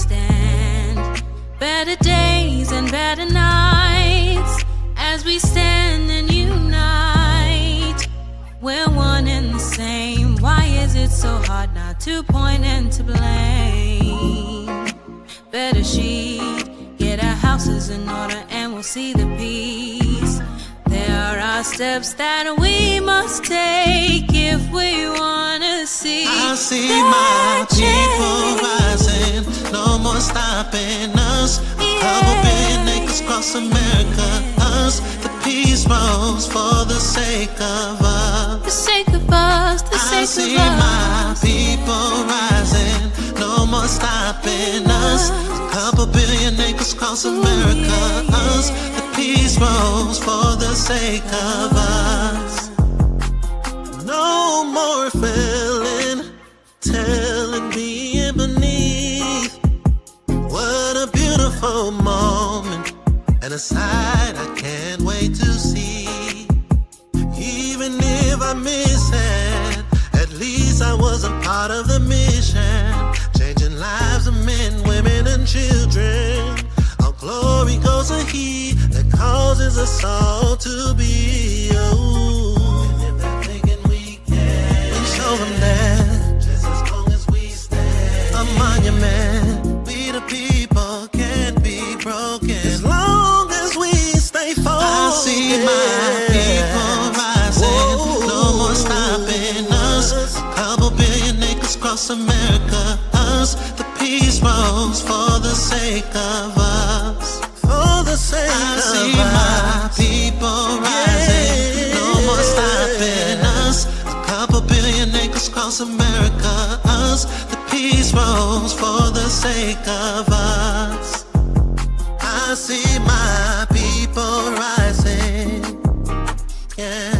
stand. Better days and better nights as we stand and unite. We're one and the same. Why is it so hard not to point and to blame? Better sheet, get our houses in order and we'll see the peace. There are steps that we must take if we wanna see. I see my people rising, no more stopping us. A couple billion acres across America, us. The peace rose for the sake of us. The sake of us, the sake of us. I see my people rising, no more stopping us. A couple billion acres across America, us. The peace rose for the sake of us. No more failing, telling me and beneath. What a beautiful moment, and a sight I can't wait to see. Even if I miss it, at least I was a part of the mission. Changing lives of men, women, and children. All glory goes to He that causes us all to be. Oh. Show them that just as long as we stand, a monument. We the people can't be broken as long as we stay focused. I see my people rising, no more stopping us. A couple billion acres across America, us. The peace rose for the sake of us. For the sake of us. I see my people rising, no more stopping us. Couple billion acres across America, us. The peace rose for the sake of us. I see my people rising, yeah.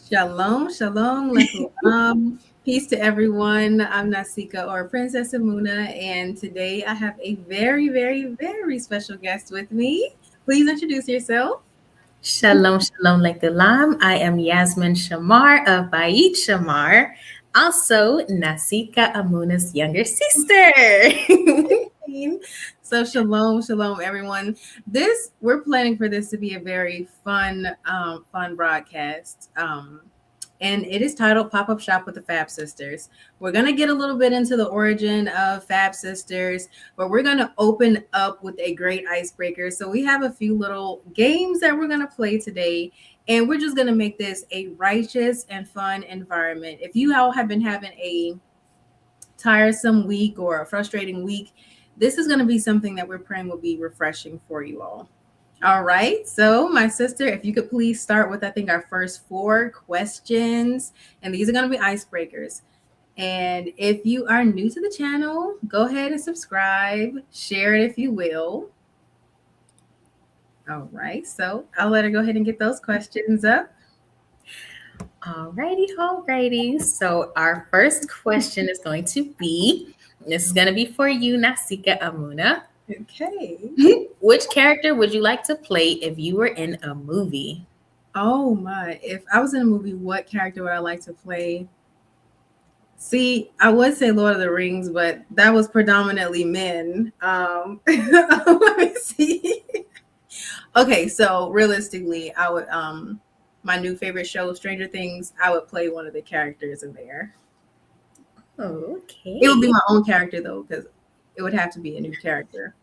Shalom, shalom, peace to everyone. I'm Nasika, or Princess Amuna, and today I have a very, very, very special guest with me. Please introduce yourself. Shalom, shalom, lekulam. I am Yasmin Shamar of Bait Shamar, also Nasika Amuna's younger sister. So shalom, shalom, everyone. We're planning for this to be a very fun broadcast. And it is titled Pop-Up Shop with the Fab Sisterz. We're going to get a little bit into the origin of Fab Sisterz, but we're going to open up with a great icebreaker. So we have a few little games that we're going to play today, and we're just going to make this a righteous and fun environment. If you all have been having a tiresome week or a frustrating week, this is going to be something that we're praying will be refreshing for you all. All right. So my sister, if you could please start with, I think, our first 4 questions. And these are going to be icebreakers. And if you are new to the channel, go ahead and subscribe. Share it if you will. All right. So I'll let her go ahead and get those questions up. Alrighty. So our first question is going to be, this is going to be for you, Nasika Amuna. Okay. Which character would you like to play if you were in a movie? Oh my. If I was in a movie, what character would I like to play? See, I would say Lord of the Rings, but that was predominantly men. Let me see. Okay, so realistically, I would my new favorite show, Stranger Things, I would play one of the characters in there. Oh, okay. It would be my own character though, because it would have to be a new character.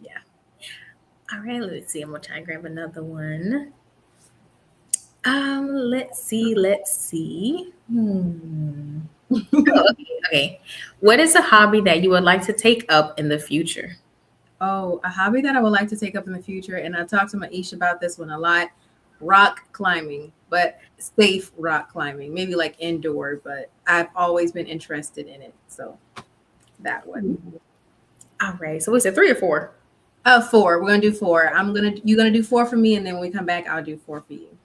Yeah. All right, let's see. I'm gonna try and grab another one. Let's see. Okay. What is a hobby that you would like to take up in the future? Oh, a hobby that I would like to take up in the future, and I talked to Maish about this one a lot. Rock climbing, but safe rock climbing, maybe like indoor, but I've always been interested in it. So that one. All right. So we said 3 or 4? 4. We're gonna do 4. You're gonna do 4 for me, and then when we come back, I'll do 4 for you.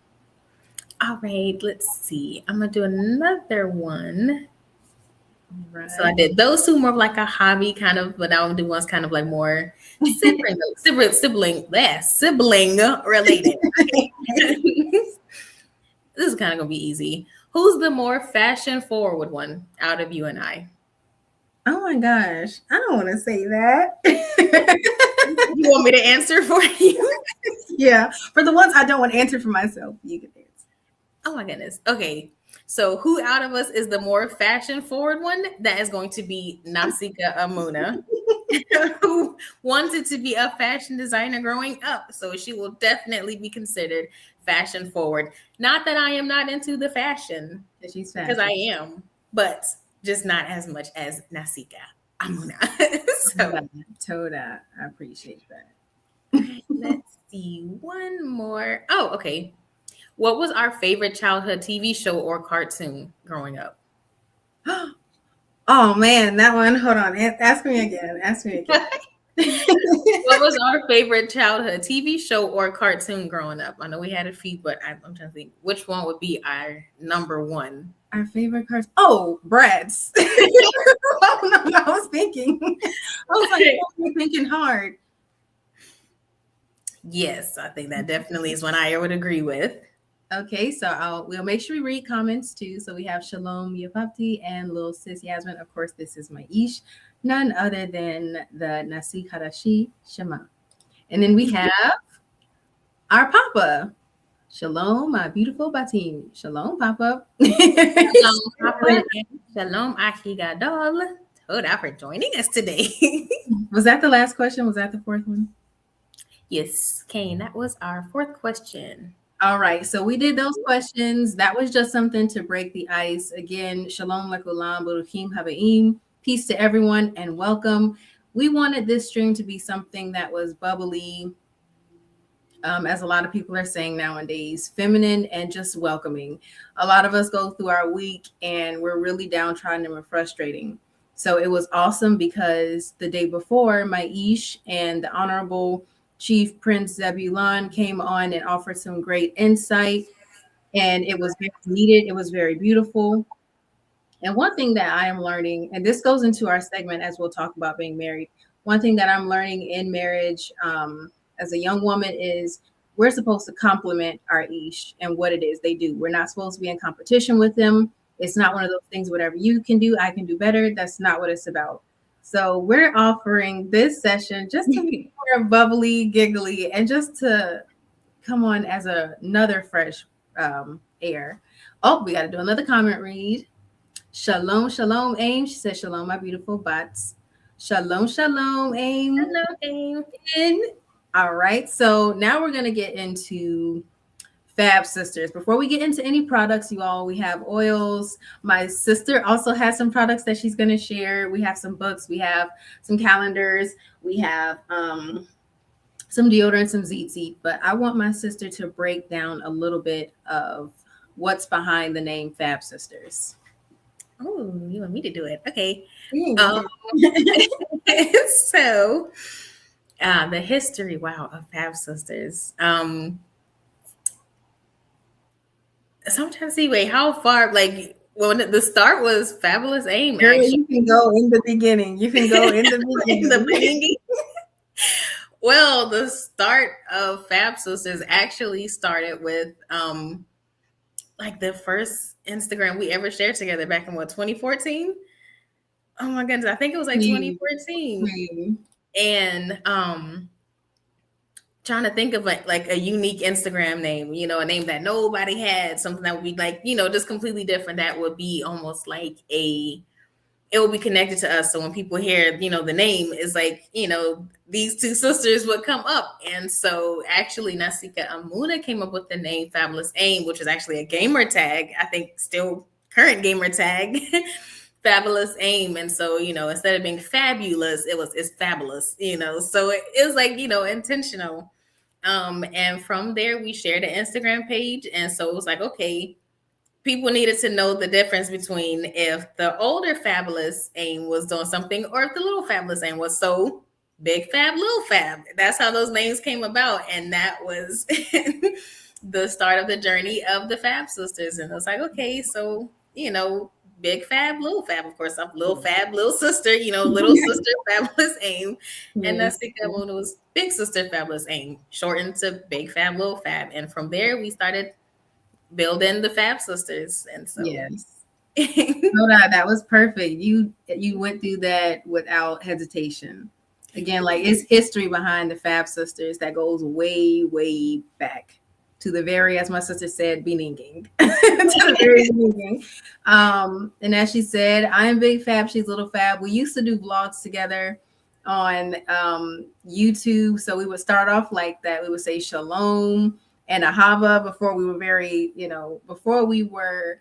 All right, let's see. I'm gonna do another one. Right. So I did those two more of like a hobby kind of, but I will do ones kind of like more sibling related. This is kind of gonna be easy. Who's the more fashion forward one out of you and I? Oh my gosh, I don't want to say that. You want me to answer for you? Yeah, for the ones I don't want to answer for myself, you can answer. Oh my goodness. Okay. So who out of us is the more fashion forward one? That is going to be Nasika Amuna, who wanted to be a fashion designer growing up. So she will definitely be considered fashion forward. Not that I am not into the fashion, She's because fashion. I am, but just not as much as Nasika Amuna. So Toda, I appreciate that. let's see one more. Oh, okay. What was our favorite childhood TV show or cartoon growing up? Oh man, that one. Hold on. Ask me again. What was our favorite childhood TV show or cartoon growing up? I know we had a few, but I'm trying to think which one would be our number one. Our favorite cartoon. Oh, Bratz. Oh, no, I was thinking. I was like, I'm thinking hard. Yes, I think that definitely is one I would agree with. Okay, so we'll make sure we read comments too. So we have Shalom Yapapti and Lil Sis Yasmin. Of course, this is my ish, none other than the Nasi Karashi Shema. And then we have our Papa. Shalom, my beautiful Batim. Shalom, Papa. Shalom, Papa, and Shalom, Aki Gadol. Toda for joining us today. Was that the last question? Was that the fourth one? Yes, Kane, that was our fourth question. All right, so we did those questions. That was just something to break the ice. Again, shalom lekulam, baruchim habaim. Peace to everyone and welcome. We wanted this stream to be something that was bubbly, as a lot of people are saying nowadays, feminine and just welcoming. A lot of us go through our week and we're really downtrodden and we're frustrating. So it was awesome because the day before, my ish and the Honorable Chief Prince Zebulon came on and offered some great insight, and it was very needed. It was very beautiful. And one thing that I am learning, and this goes into our segment as we'll talk about being married. One thing that I'm learning in marriage as a young woman is we're supposed to compliment our ish and what it is they do. We're not supposed to be in competition with them. It's not one of those things, whatever you can do, I can do better. That's not what it's about. So we're offering this session just to be more bubbly, giggly, and just to come on as another fresh air. Oh, we got to do another comment read. Shalom, shalom, Aim. She said, shalom, my beautiful bots. Shalom, shalom, Aim. Hello, Aim. All right. So now we're going to get into Fab Sisterz. Before we get into any products, you all, we have oils. My sister also has some products that she's going to share. We have some books. We have some calendars. We have some deodorant, some ziti. But I want my sister to break down a little bit of what's behind the name Fab Sisterz. Oh, you want me to do it? Okay. Mm-hmm. So the history, wow, of Fab Sisterz. So I'm trying to see, wait, how far, like, well, the start was Fabulous Aim. Girl, actually. you can go in the beginning. You can go in the beginning. Well, the start of Fab Sisterz actually started with like the first Instagram we ever shared together back in 2014? Oh my goodness, I think it was like 2014. And trying to think of like a unique Instagram name, you know, a name that nobody had, something that would be like, you know, just completely different. That would be almost like it will be connected to us. So when people hear, you know, the name is like, you know, these two sisters would come up. And so actually Nasika Amuna came up with the name Fabulous Aim, which is actually a gamer tag. I think still current gamer tag, Fabulous Aim. And so, you know, instead of being fabulous, it's fabulous, you know, so it was like, you know, intentional. And from there we shared an Instagram page. And so it was like, okay, people needed to know the difference between if the older Fabulous Aim was doing something or if the little Fabulous Aim was. So Big Fab, Little Fab. That's how those names came about. And that was the start of the journey of the Fab Sisters. And I was like, okay, so, Big Fab, Little Fab. Of course, I'm Little Fab, Little Sister, Little Sister Fabulous Aim. And that's the one was Big Sister Fabulous Aim, shortened to Big Fab, Little Fab. And from there, we started building the Fab Sisters. And so, yes. No, that was perfect. You went through that without hesitation. Again, like it's history behind the Fab Sisters that goes way, way back to the very, as my sister said, beginning. To the very beginning. And as she said, I'm Big Fab, she's Little Fab. We used to do vlogs together on YouTube. So we would start off like that. We would say shalom and ahava before we were very, before we were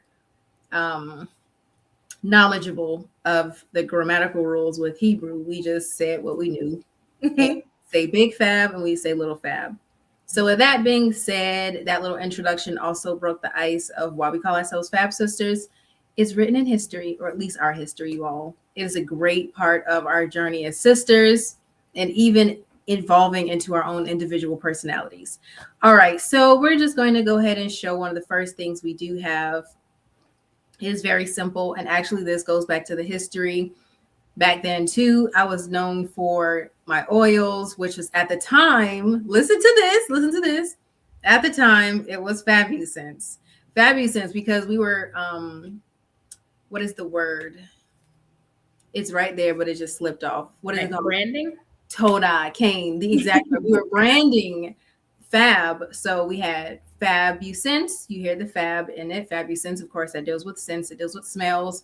knowledgeable of the grammatical rules with Hebrew. We just said what we knew. Say Big Fab and we say Little Fab. So with that being said, that little introduction also broke the ice of why we call ourselves Fab Sisters. It's written in history, or at least our history, you all. It is a great part of our journey as sisters and even evolving into our own individual personalities. All right, so we're just going to go ahead and show one of the first things we do have. It is very simple. And actually, this goes back to the history. Back then, too, I was known for my oils, which was at the time, listen to this. At the time, it was Fabusense. Fabusense, because we were, what is the word? It's right there, but it just slipped off. What is it called? Branding? Toda came, the exact word. We were branding Fab. So we had Fabusense. You hear the Fab in it. Fabusense, of course, that deals with scents. It deals with smells.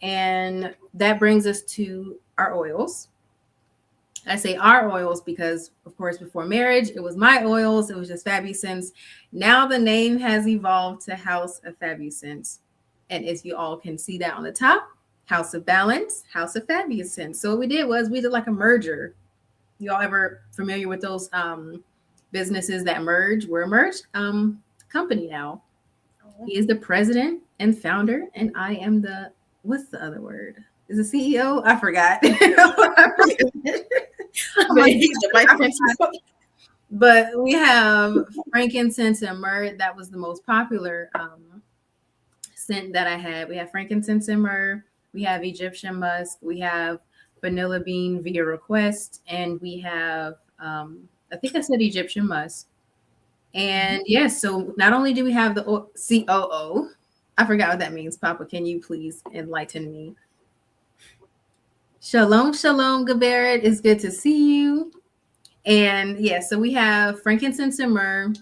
And that brings us to our oils. I say our oils because, of course, before marriage, it was my oils. It was just Fabusense. Now the name has evolved to House of Fabusense. And as you all can see that on the top, House of Balance, House of Fabusense. So what we did was we did like a merger. You all ever familiar with those businesses that merge? We're a merged company now. He is the president and founder, and I am the, what's the other word? Is it CEO? I forgot. He's the vice principal. But we have frankincense and myrrh. That was the most popular scent that I had. We have frankincense and myrrh. We have Egyptian musk. We have vanilla bean via request. And we have, I think I said Egyptian musk. And yes, so not only do we have the COO, I forgot what that means. Papa, can you please enlighten me? Shalom, shalom, Gabaret. It's good to see you. And yes, so we have frankincense and myrrh,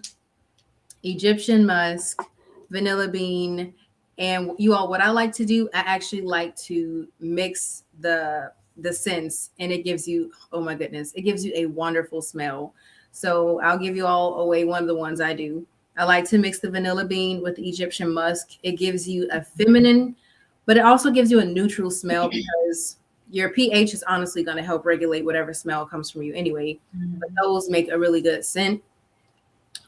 Egyptian musk, vanilla bean. And you all, what I like to do, I actually like to mix the scents, and it gives you, oh my goodness, it gives you a wonderful smell. So I'll give you all away one of the ones I do. I like to mix the vanilla bean with the Egyptian musk. It gives you a feminine, but it also gives you a neutral smell because your pH is honestly going to help regulate whatever smell comes from you anyway. But those make a really good scent.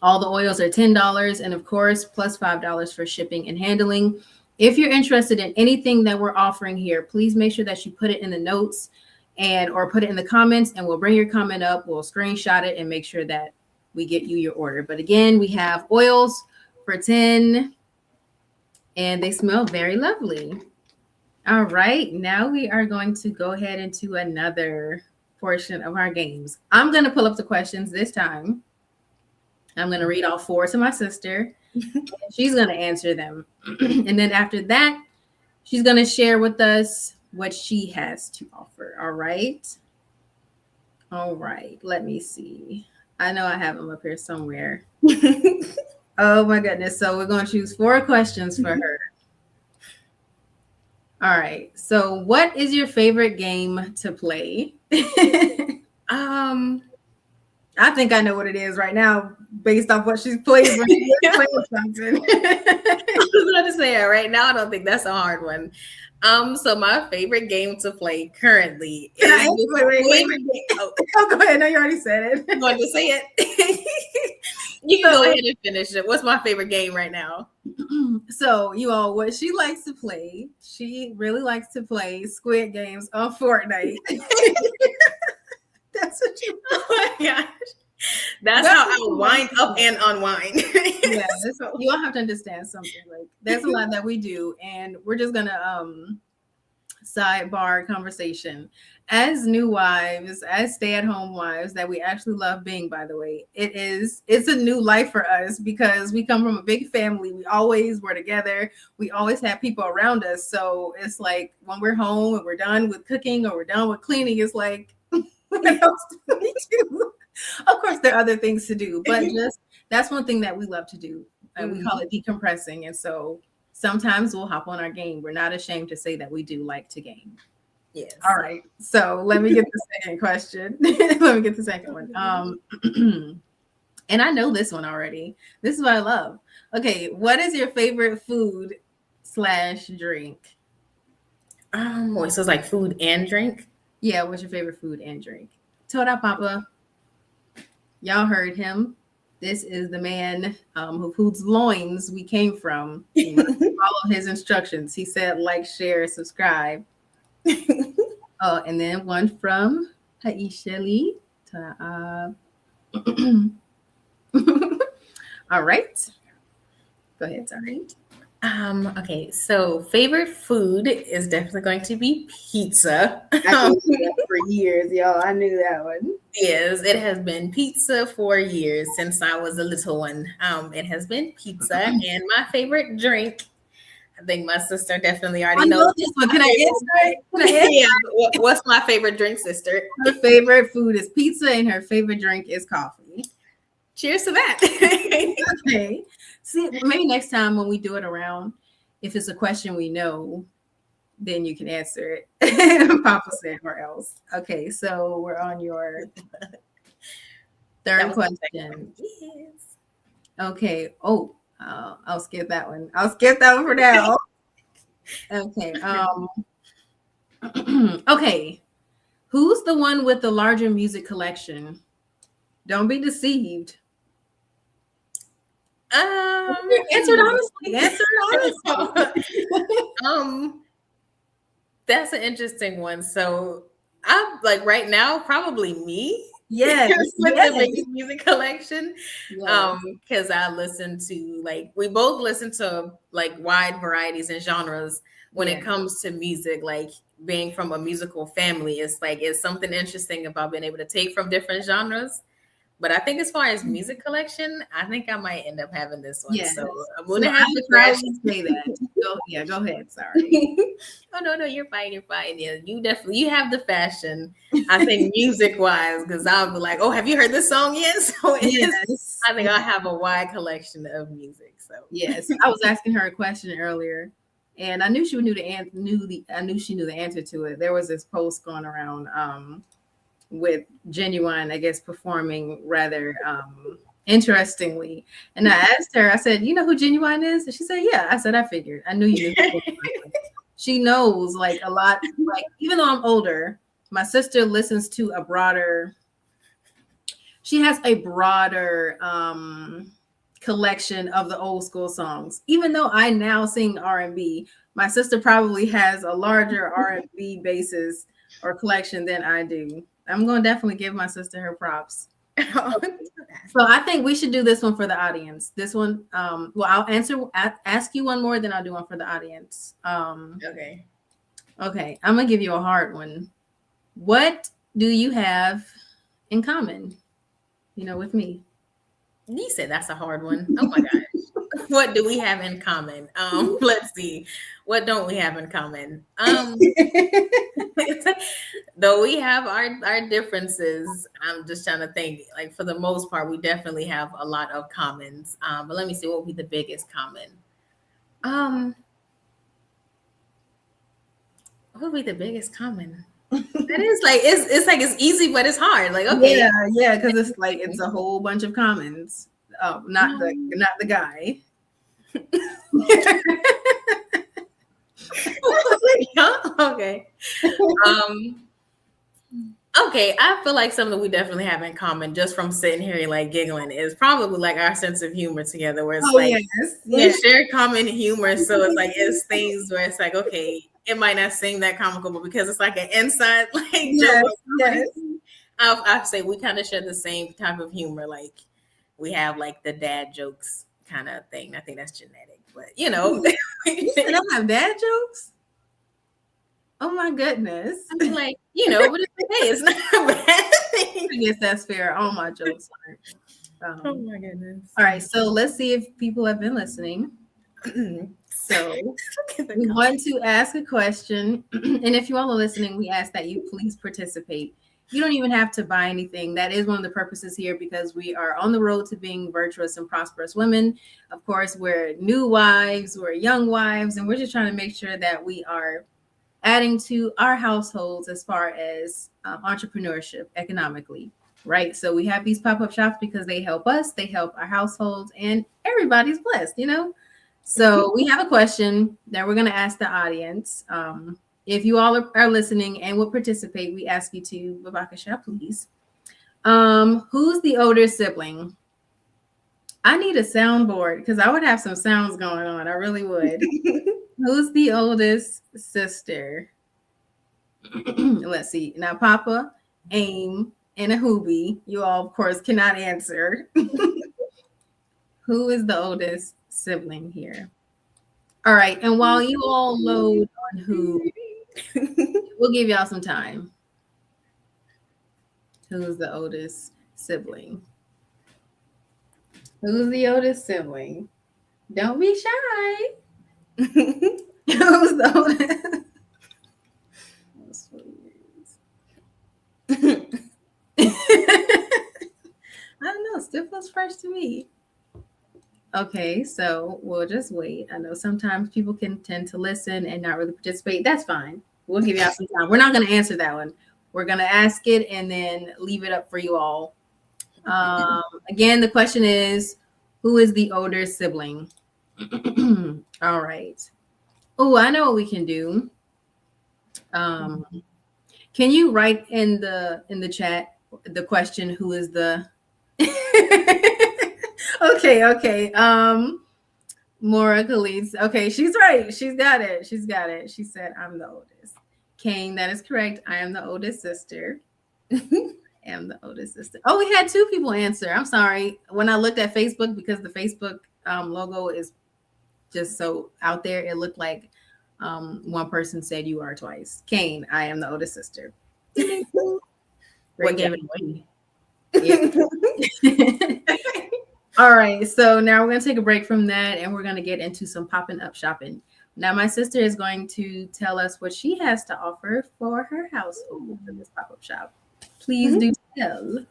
All the oils are $10, and of course, plus $5 for shipping and handling. If you're interested in anything that we're offering here, please make sure that you put it in the notes or put it in the comments, and we'll bring your comment up. We'll screenshot it and make sure that we get you your order. But again, we have oils for $10, and they smell very lovely. All right, now we are going to go ahead into another portion of our games. I'm going to pull up the questions this time. I'm going to read all 4 to my sister. She's going to answer them. And then after that, she's going to share with us what she has to offer. All right. All right. Let me see. I know I have them up here somewhere. Oh, my goodness. So we're going to choose 4 questions for her. All right. So what is your favorite game to play? I think I know what it is right now based off what she's played. Something. I was about to say it right now. I don't think that's a hard one. So my favorite game to play currently is wait. Oh, go ahead. No, you already said it. You want to say it? You can go ahead and finish it. What's my favorite game right now? So you all, what she likes to play, she really likes to play Squid Games on Fortnite. That's what you. Oh my gosh. That's how I wind up and unwind. Yeah, you all have to understand something. Like there's a lot that we do, and we're just gonna sidebar conversation. As new wives, as stay-at-home wives that we actually love being, by the way, it's a new life for us because we come from a big family. We always were together. We always have people around us. So it's like when we're home and we're done with cooking or we're done with cleaning, it's like what else do we do? Of course, there are other things to do, but just that's one thing that we love to do. And we call it decompressing. And so sometimes we'll hop on our game. We're not ashamed to say that we do like to game. Yes. All right. So let me get the second question. Let me get the second one. And I know this one already. This is what I love. Okay. What is your favorite food / drink? Wait, so it's like food and drink? Yeah. What's your favorite food and drink? Toda Papa. Y'all heard him. This is the man whose loins we came from. You must follow his instructions. He said, like, share, subscribe. Oh, and then one from Haisha Lee. All right. Go ahead, sorry. Okay, so favorite food is definitely going to be pizza. I knew that for years, y'all. I knew that one. Yes, it has been pizza for years since I was a little one. It has been pizza, and my favorite drink. I think my sister definitely already knows this one. Can I answer it? Yeah. What's my favorite drink, sister? Her favorite food is pizza, and her favorite drink is coffee. Cheers to that. Okay. See, maybe next time when we do it around, if it's a question we know, then you can answer it. Papa said, or else. Okay, so we're on your third question. Yes. Okay. Oh, I'll skip that one. I'll skip that one for now. Okay. Okay. Who's the one with the larger music collection? Don't be deceived. Answer it honestly. Answer it honestly. That's an interesting one. So I'm like right now, probably me. Yes. With Yes. the biggest music collection. Yes. Because I listen to we both listen to like wide varieties and genres when it comes to music, like being from a musical family. It's something interesting about being able to take from different genres. But I think as far as music collection, I think I might end up having this one. Yes. So I'm going to have to try crash. to say that. Go ahead. Sorry. Oh, no, you're fine. You're fine. Yeah, you have the fashion, I think, music-wise, because I'll be like, oh, have you heard this song yet? So Yes. I think I have a wide collection of music. So Yes. I was asking her a question earlier, and I knew she knew the answer to it. There was this post going around with Genuine, I guess, performing rather interestingly. And I asked her, I said, you know who Genuine is? And she said, yeah. I said, I figured. I knew you knew. She knows like a lot. Like, even though I'm older, my sister listens to she has a broader collection of the old school songs. Even though I now sing R&B, my sister probably has a larger R&B basis or collection than I do. I'm going to definitely give my sister her props. So I think we should do this one for the audience. This one, well, I'll ask you one more, then I'll do one for the audience. Okay. Okay, I'm going to give you a hard one. What do you have in common, with me? You said that's a hard one. Oh my gosh. What do we have in common? Let's see. What don't we have in common? Though we have our differences, I'm just trying to think. Like for the most part, we definitely have a lot of commons. But let me see what would be the biggest common. What would be the biggest common? That is like it's easy, but it's hard. Like okay, yeah, because it's like it's a whole bunch of commons. Oh, not the guy. Okay. Okay, I feel like something we definitely have in common just from sitting here like giggling is probably like our sense of humor together, where it's we share common humor. So it's like it's things where it's like, okay, it might not seem that comical, but because it's like an inside joke. I say we kind of share the same type of humor. Like we have like the dad jokes kind of thing. I think that's genetic, but You said I have dad jokes? Oh my goodness. I mean, like, but it's okay. It's not a bad thing. I guess that's fair. All my jokes aren't. Oh my goodness. All right, so let's see if people have been listening. So we want to ask a question. And if you all are listening, we ask that you please participate. You don't even have to buy anything. That is one of the purposes here because we are on the road to being virtuous and prosperous women. Of course, we're new wives, we're young wives, and we're just trying to make sure that we are adding to our households as far as entrepreneurship economically, right? So we have these pop-up shops because they help us, they help our households, and everybody's blessed, So we have a question that we're going to ask the audience. If you all are listening and will participate, we ask you to, Babakasha, please. Who's the older sibling? I need a soundboard because I would have some sounds going on. I really would. Who's the oldest sister? Let's see. Now, Papa, Aim, and Ahubi, you all, of course, cannot answer. Who is the oldest sibling here? All right. And while you all load on who, we'll give y'all some time. Who's the oldest sibling? Who's the oldest sibling? Don't be shy. Who's the oldest? I don't know. Still feels fresh to me. Okay, so we'll just wait. I know sometimes people can tend to listen and not really participate. That's fine. We'll give y'all some time. We're not going to answer that one. We're going to ask it and then leave it up for you all. Again, the question is, who is the older sibling? All right. Oh, I know what we can do. Can you write in the chat the question, who is the Okay. Mora Khalid. Okay, she's right. She's got it. She said, I'm the oldest. Kane, that is correct. I am the oldest sister. Am the oldest sister. Oh, we had two people answer. I'm sorry. When I looked at Facebook, because the Facebook logo is just so out there, it looked like one person said you are twice. Kane, I am the oldest sister. What gave it away? Yeah. All right, so now we're going to take a break from that and we're going to get into some popping up shopping. Now, my sister is going to tell us what she has to offer for her household in this pop-up shop. Please do tell.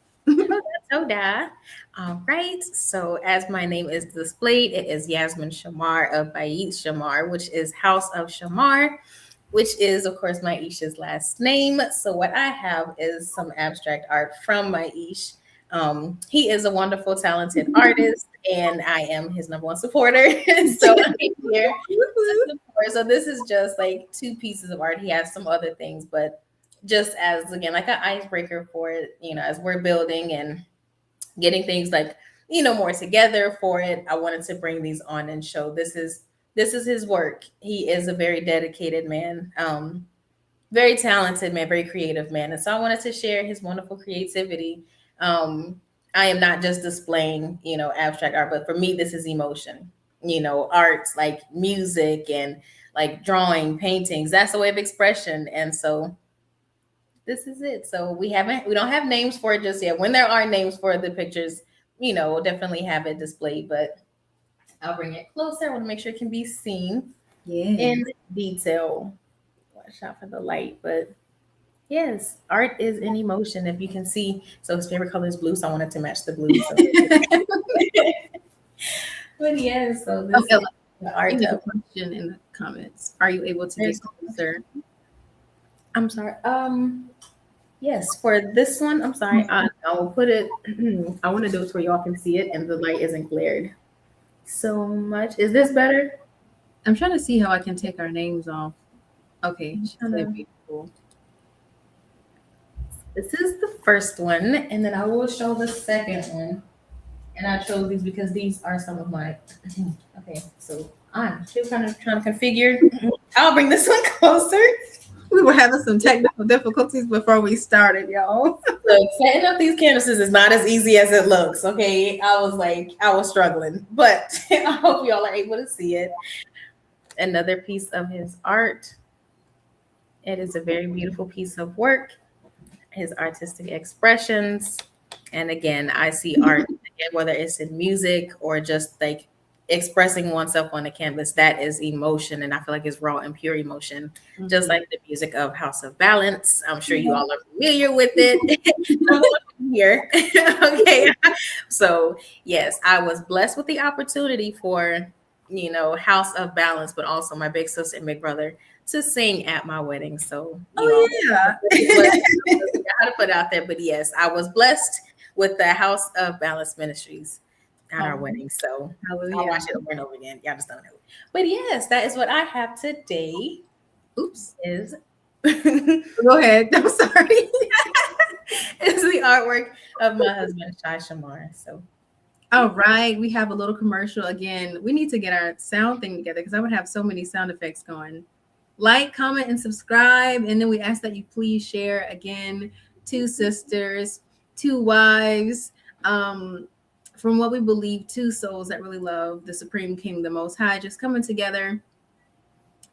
Soda. All right. So, as my name is displayed, it is Yasmin Shamar of Bait Shamar, which is House of Shamar, which is, of course, Maisha's last name. So, what I have is some abstract art from Maish. He is a wonderful, talented artist, and I am his number one supporter. So I'm here to support. So this is just like two pieces of art. He has some other things, but just as, again, like an icebreaker for it, as we're building and getting things like, more together for it, I wanted to bring these on and show this is his work. He is a very dedicated man, very talented man, very creative man. And so I wanted to share his wonderful creativity. I am not just displaying, abstract art, but for me, this is emotion, arts like music and like drawing, paintings. That's a way of expression. And so this is it. So we don't have names for it just yet. When there are names for the pictures, we'll definitely have it displayed, but I'll bring it closer. I want to make sure it can be seen in detail. Watch out for the light, but yes, art is an emotion, if you can see. So his favorite color is blue, so I wanted to match the blue. So. But yes, so this is the art. A question in the comments. Are you able to get closer? I'm sorry. Yes, for this one, I'm sorry. I will put it. I want to do it so y'all can see it, and the light isn't glared so much. Is this better? I'm trying to see how I can take our names off. Okay, beautiful. This is the first one, and then I will show the second one. And I chose these because these are some of my. Okay, so I'm still kind of trying to configure. I'll bring this one closer. We were having some technical difficulties before we started, y'all. Look, setting up these canvases is not as easy as it looks. Okay, I was struggling, but I hope y'all are able to see it. Another piece of his art. It is a very beautiful piece of work. His artistic expressions, and again, I see art again, whether it's in music or just like expressing oneself on a canvas. That is emotion, and I feel like it's raw and pure emotion, just like the music of House of Balance. I'm sure you all are familiar with it. Here, okay. So yes, I was blessed with the opportunity for House of Balance, but also my big sister and big brother to sing at my wedding. So yeah, I had to put it out there, but yes, I was blessed with the House of Balance Ministries at our wedding. So I'll watch it over and over again. Y'all just don't know. But yes, that is what I have today. Oops. Is Go ahead. I'm sorry. It's the artwork of my husband, Shai Shamar. So all right, we have a little commercial again. We need to get our sound thing together because I would have so many sound effects going. Like, comment, and subscribe. And then we ask that you please share again. Two sisters, two wives, from what we believe, two souls that really love the Supreme King, the Most High, just coming together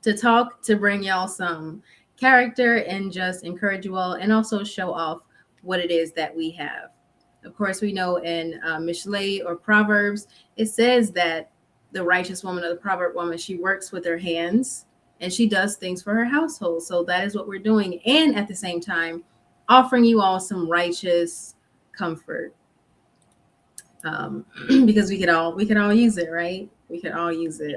to talk, to bring y'all some character and just encourage you all and also show off what it is that we have. Of course, we know in Mishlei or Proverbs, it says that the righteous woman or the proverb woman, she works with her hands and she does things for her household. So that is what we're doing. And at the same time, offering you all some righteous comfort. Because we could all use it, right? We could all use it.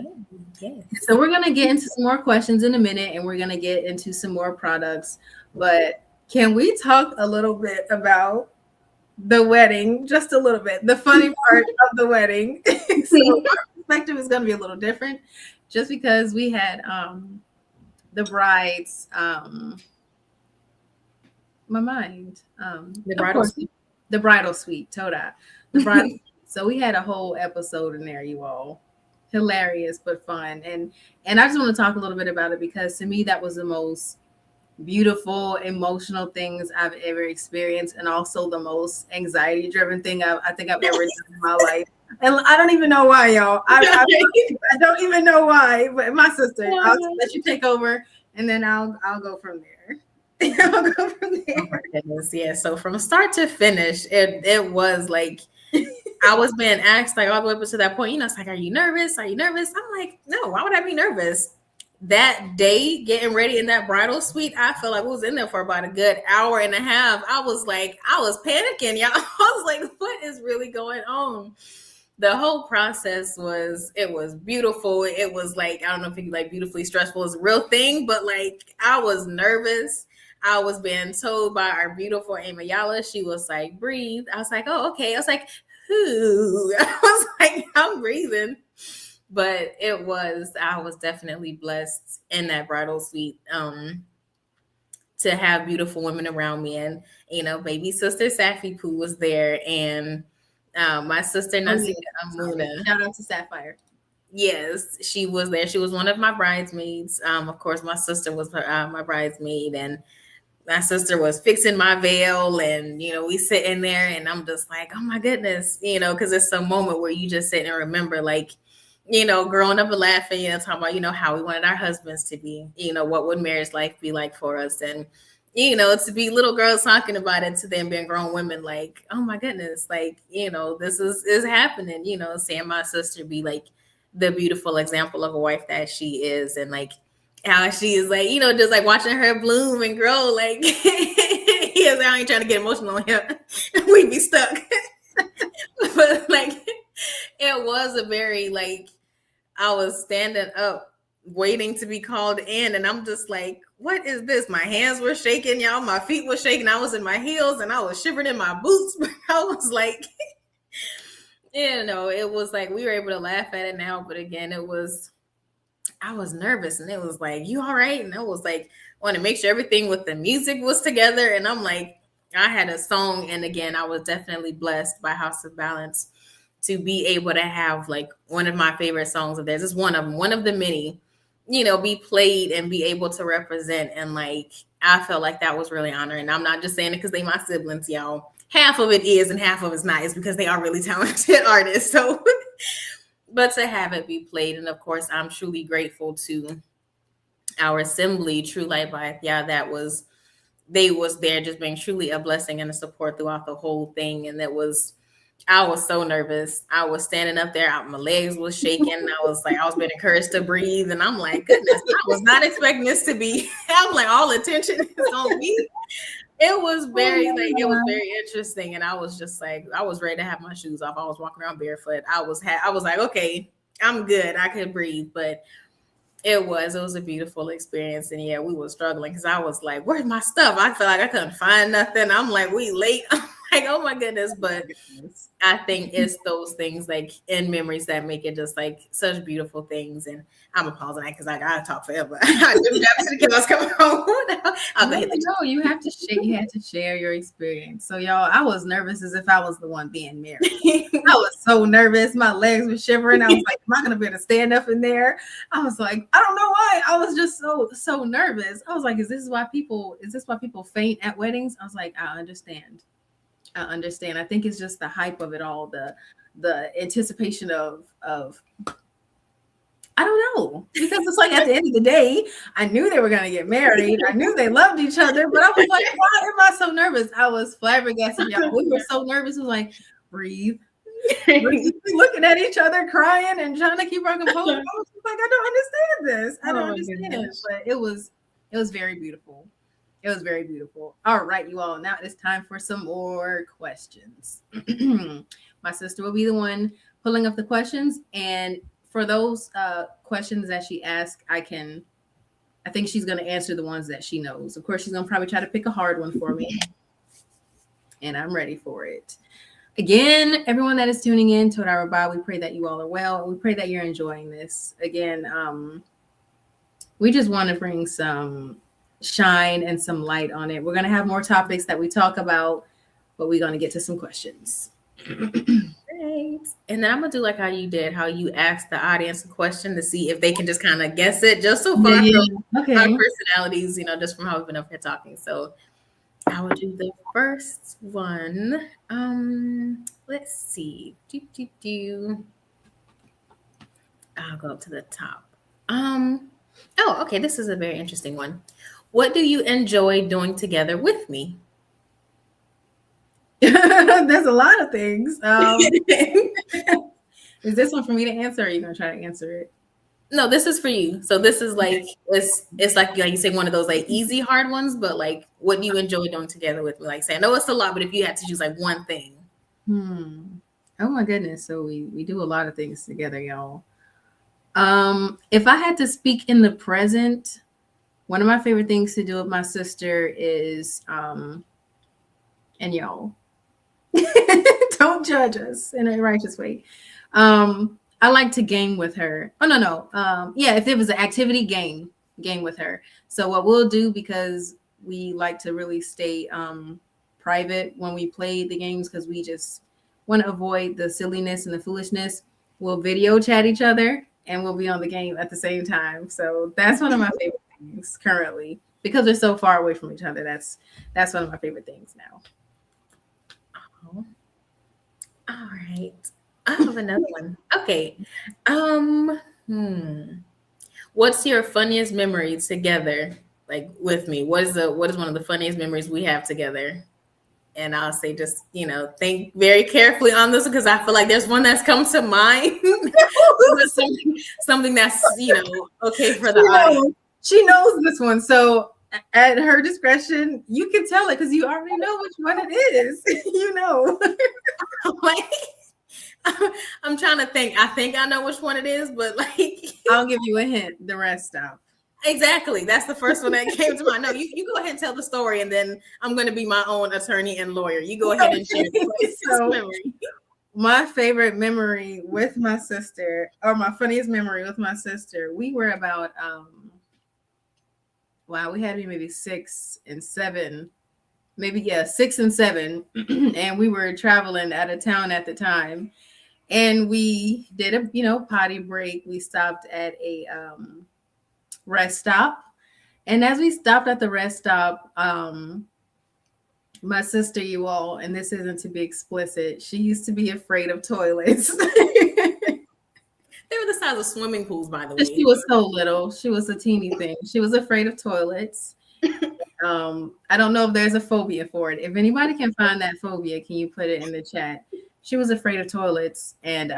yes. So we're going to get into some more questions in a minute and we're going to get into some more products. But can we talk a little bit about the wedding? Just a little bit. The funny part of the wedding. So our perspective is going to be a little different just because we had the bride's my mind. The bridal suite. The bridal suite, Toda. The bridal suite. So we had a whole episode in there, you all. Hilarious but fun. And I just want to talk a little bit about it because to me that was the most beautiful, emotional things I've ever experienced, and also the most anxiety-driven thing I think I've ever done in my life. And I don't even know why, y'all. I don't even know why. But my sister, I'll let you take over, and then I'll go from there. I'll go from there. Oh my goodness, yeah. So from start to finish, it was like I was being asked like all the way up to that point. It's like, are you nervous? Are you nervous? I'm like, no. Why would I be nervous? That day, getting ready in that bridal suite, I felt like we was in there for about a good hour and a half. I was panicking, y'all. I was like, what is really going on? The whole process was beautiful. It was like, I don't know if you like beautifully stressful is a real thing, but like I was nervous. I was being told by our beautiful Amayala, she was like, breathe. I was like, oh, okay. I was like, whoo. I was like, I'm breathing. But I was definitely blessed in that bridal suite to have beautiful women around me. And, baby sister Safi Poo was there. And my sister Nasika Amuna. Shout out to Sapphire. Yes, she was there. She was one of my bridesmaids. Of course, my sister was my bridesmaid. And my sister was fixing my veil. And, we sit in there and I'm just like, oh, my goodness, because it's a moment where you just sit and remember, like, growing up and laughing, talking about, how we wanted our husbands to be, what would marriage life be like for us? And, to be little girls talking about it to them being grown women, like, oh my goodness, like, this is happening, seeing my sister be like the beautiful example of a wife that she is. And like how she is like, just like watching her bloom and grow, like, I ain't trying to get emotional on him. We'd be stuck. But like, it was a very like, I was standing up waiting to be called in and I'm just like, what is this? My hands were shaking, y'all. My feet were shaking. I was in my heels and I was shivering in my boots. But I was like, it was like we were able to laugh at it now. But again, I was nervous and it was like, you all right? And I was like, want to make sure everything with the music was together. And I'm like, I had a song. And again, I was definitely blessed by House of Balance to be able to have like one of my favorite songs of theirs. It's one of the many, be played and be able to represent. And like, I felt like that was really honoring. I'm not just saying it because they my siblings, y'all. Half of it is and half of it's not. It's because they are really talented artists. So, but to have it be played, and of course, I'm truly grateful to our assembly, True Light by they was there just being truly a blessing and a support throughout the whole thing. And I was so nervous. I was standing up there, my legs was shaking. I was being encouraged to breathe. And I'm like, goodness, I was not expecting this to be, I'm like, all attention is on me. It was very interesting. And I was just like, I was ready to have my shoes off. I was walking around barefoot. I was like, okay, I'm good. I could breathe. But it was a beautiful experience. And yeah, we were struggling because I was like, where's my stuff? I felt like I couldn't find nothing. I'm like, we late. I'm like, oh my goodness. But I think it's those things like in memories that make it just like such beautiful things. And I'm a pause on that because I gotta talk forever. I do have to kill us coming home. No, you have to share. You had to share your experience. So y'all, I was nervous as if I was the one being married. I was so nervous. My legs were shivering. I was like, am I gonna be able to stand up in there? I was like, I don't know why. I was just so nervous. I was like, is this why people faint at weddings? I was like, I understand. I think it's just the hype of it all, the anticipation of I don't know, because it's like at the end of the day, I knew they were gonna get married. I knew they loved each other, but I was like, why am I so nervous? I was flabbergasted. Y'all. We were so nervous. It was like, breathe. Looking at each other, crying and trying to keep our composure. I was like, I don't understand this. I don't understand it. But it was very beautiful. It was very beautiful. All right, you all. Now it's time for some more questions. My sister will be the one pulling up the questions, and for those questions that she asked, I think she's going to answer the ones that she knows. Of course, she's going to probably try to pick a hard one for me, and I'm ready for it. Again, everyone that is tuning in to Our Rabbi, we pray that you all are well, and we pray that you're enjoying this. Again, we just want to bring some shine and some light on it. We're going to have more topics that we talk about, but we're going to get to some questions. Great. And then I'm gonna do like how you asked the audience a question to see if they can just kind of guess it, just so far from our personalities, just from how we've been up here talking. So I will do the first one. Let's see. I'll go up to the top. Oh, okay. This is a very interesting one. What do you enjoy doing together with me? There's a lot of things. Is this one for me to answer, or are you gonna try to answer it? No, this is for you. So this is like it's like you say one of those like easy hard ones, but like what do you enjoy doing together with me? Like say I know it's a lot, but if you had to choose like one thing. Oh my goodness. So we do a lot of things together, y'all. If I had to speak in the present, one of my favorite things to do with my sister is and y'all don't judge us in a righteous way. I like to game with her. Oh no. Yeah, if there was an activity, game with her. So what we'll do, because we like to really stay private when we play the games, because we just want to avoid the silliness and the foolishness, we'll video chat each other and we'll be on the game at the same time. So that's one of my favorite things currently, because we're so far away from each other. That's one of my favorite things now. Oh. All right. I have another one. Okay. What's your funniest memory together, like with me? What is one of the funniest memories we have together? And I'll say just, think very carefully on this, because I feel like there's one that's come to mind. something that's, okay for the audience. She knows this one. So at her discretion, you can tell it because you already know which one it is. Like, I'm trying to think. I think I know which one it is, but like I'll give you a hint. The rest stop. Exactly. That's the first one that came to mind. No, you go ahead and tell the story, and then I'm going to be my own attorney and lawyer. You go ahead and share the memory. My favorite memory with my sister, or my funniest memory with my sister, we were about we had to be maybe 6 and 7, maybe 6 and 7, and we were traveling out of town at the time, and we did a potty break. We stopped at a rest stop. And as we stopped at the rest stop, my sister, you all, and this isn't to be explicit, she used to be afraid of toilets. They were the size of swimming pools, by the way. She was so little. She was a teeny thing. She was afraid of toilets. I don't know if there's a phobia for it. If anybody can find that phobia, can you put it in the chat? She was afraid of toilets, and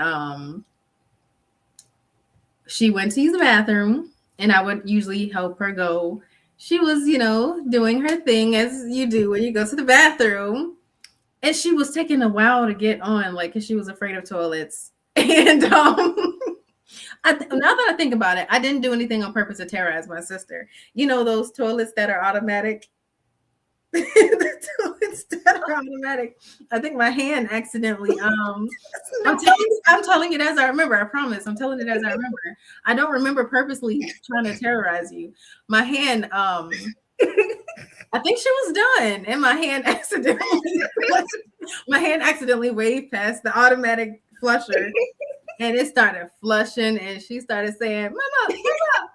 she went to use the bathroom, and I would usually help her go. She was, doing her thing as you do when you go to the bathroom, and she was taking a while to get on, like, because she was afraid of toilets. And now that I think about it, I didn't do anything on purpose to terrorize my sister. You know those toilets that are automatic? The toilets that are automatic. I think my hand accidentally. I'm telling it as I remember. I promise. I'm telling it as I remember. I don't remember purposely trying to terrorize you. My hand. I think she was done, and my hand accidentally waved past the automatic flusher. And it started flushing, and she started saying, "Mama, mama,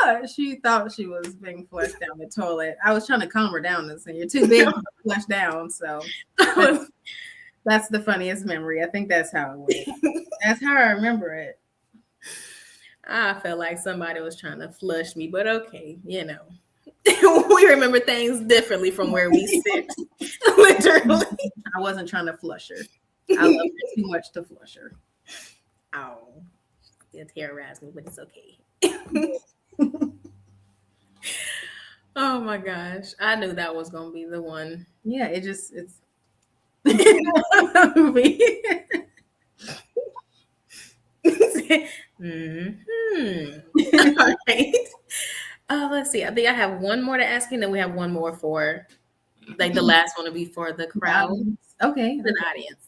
mama." She thought she was being flushed down the toilet. I was trying to calm her down and say, "You're too big to flush down." So that's the funniest memory. I think that's how it went. That's how I remember it. I felt like somebody was trying to flush me, but okay, we remember things differently from where we sit. Literally, I wasn't trying to flush her. I love her too much to flush her. Oh, they'll terrorize me, but it's okay. Oh my gosh. I knew that was going to be the one. Yeah, it's All right. Let's see. I think I have one more to ask you, and then we have one more for, like, the last one will be for the crowd. Okay. The audience.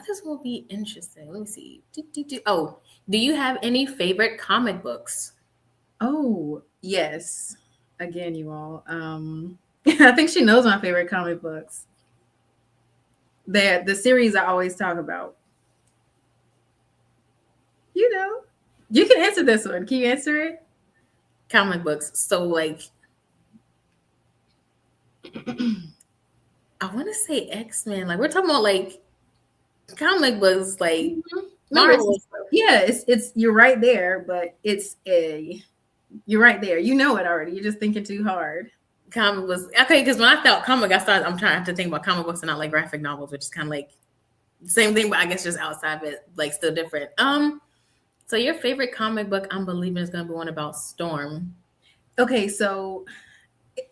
This will be interesting. Let me see. Oh, do you have any favorite comic books? Oh, yes. Again, you all. I think she knows my favorite comic books. The series I always talk about. You can answer this one. Can you answer it? Comic books. So, like, I want to say X-Men. Like, we're talking about, like, comic books, like Marvel. Yeah, it's you're right there, but you're right there. You know it already. You're just thinking too hard. Comic books. Okay, because when I thought comic, I'm trying to think about comic books and not like graphic novels, which is kind of like the same thing, but I guess just outside of it, like still different. So your favorite comic book, I'm believing, is gonna be one about Storm. Okay, so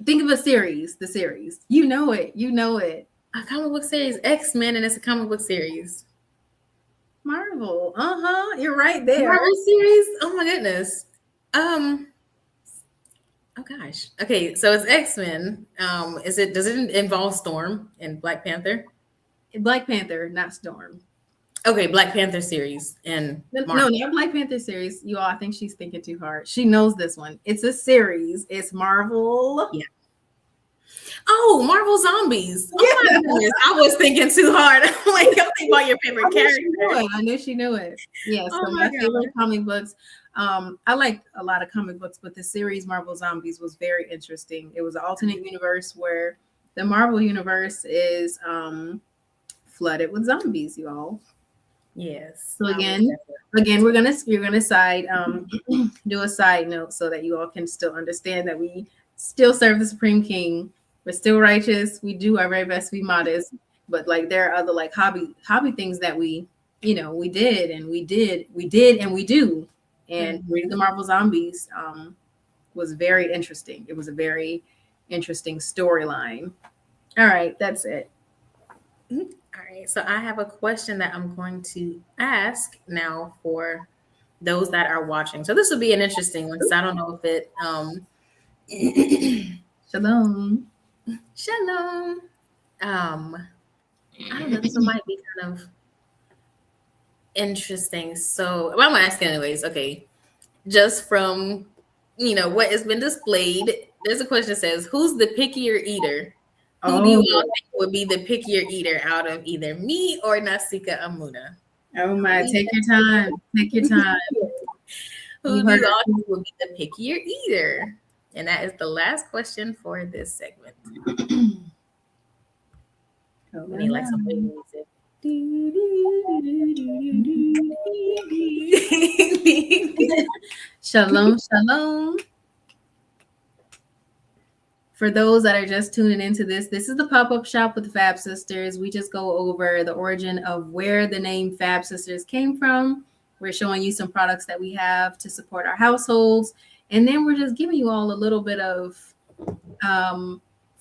think of a series. The series. You know it. A comic book series, X-Men, and it's a comic book series. Marvel. You're right there. Marvel series? Oh my goodness. Oh gosh. Okay, so it's X-Men. Does it involve Storm and Black Panther? Black Panther, not Storm. Okay, Black Panther series and no, not Black Panther series. You all, I think she's thinking too hard. She knows this one. It's a series. It's Marvel. Yeah. Oh, Marvel Zombies. Oh my goodness. I was thinking too hard. I'm like, I'm thinking about your favorite character. I knew she knew it. Yeah, so my favorite comic books. I like a lot of comic books, but the series Marvel Zombies was very interesting. It was an alternate universe where the Marvel universe is flooded with zombies, you all. Yes. So again, you're gonna side do a side note so that you all can still understand that we still serve the Supreme King. We're still righteous. We do our very best to be modest, but like there are other like hobby things that we did and we do. And reading the Marvel Zombies was very interesting. It was a very interesting storyline. All right, that's it. All right, so I have a question that I'm going to ask now for those that are watching. So this will be an interesting one because I don't know if it. Shalom. I don't know. This one might be kind of interesting. So I'm gonna ask anyways. Okay, just from what has been displayed, there's a question that says, "Who's the pickier eater?" Who do you all think would be the pickier eater out of either me or Nasika Amuna? Oh my, take your time. Take your time. Who do you all think will be the pickier eater? And that is the last question for this segment. We need like some big music. Shalom, shalom. For those that are just tuning into this is the pop-up shop with the Fab Sisters. We just go over the origin of where the name Fab Sisters came from. We're showing you some products that we have to support our households. And then we're just giving you all a little bit of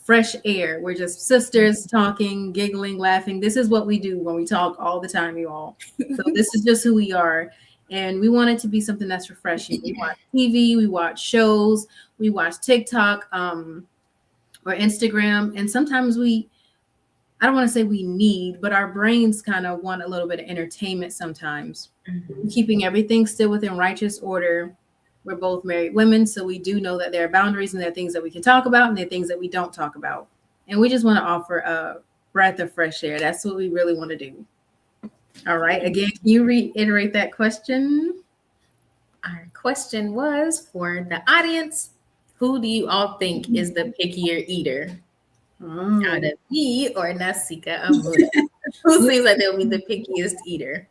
fresh air. We're just sisters talking, giggling, laughing. This is what we do when we talk all the time, you all. So this is just who we are. And we want it to be something that's refreshing. We watch TV, we watch shows, we watch TikTok, or Instagram. And sometimes I don't want to say we need, but our brains kind of want a little bit of entertainment sometimes. Mm-hmm. Keeping everything still within righteous order. We're both married women, so we do know that there are boundaries and there are things that we can talk about and there are things that we don't talk about. And we just want to offer a breath of fresh air. That's what we really want to do. All right. Again, can you reiterate that question? Our question was for the audience. Who do you all think is the pickier eater? Out of me or Nasika Amuda? Who seems like they'll be the pickiest eater?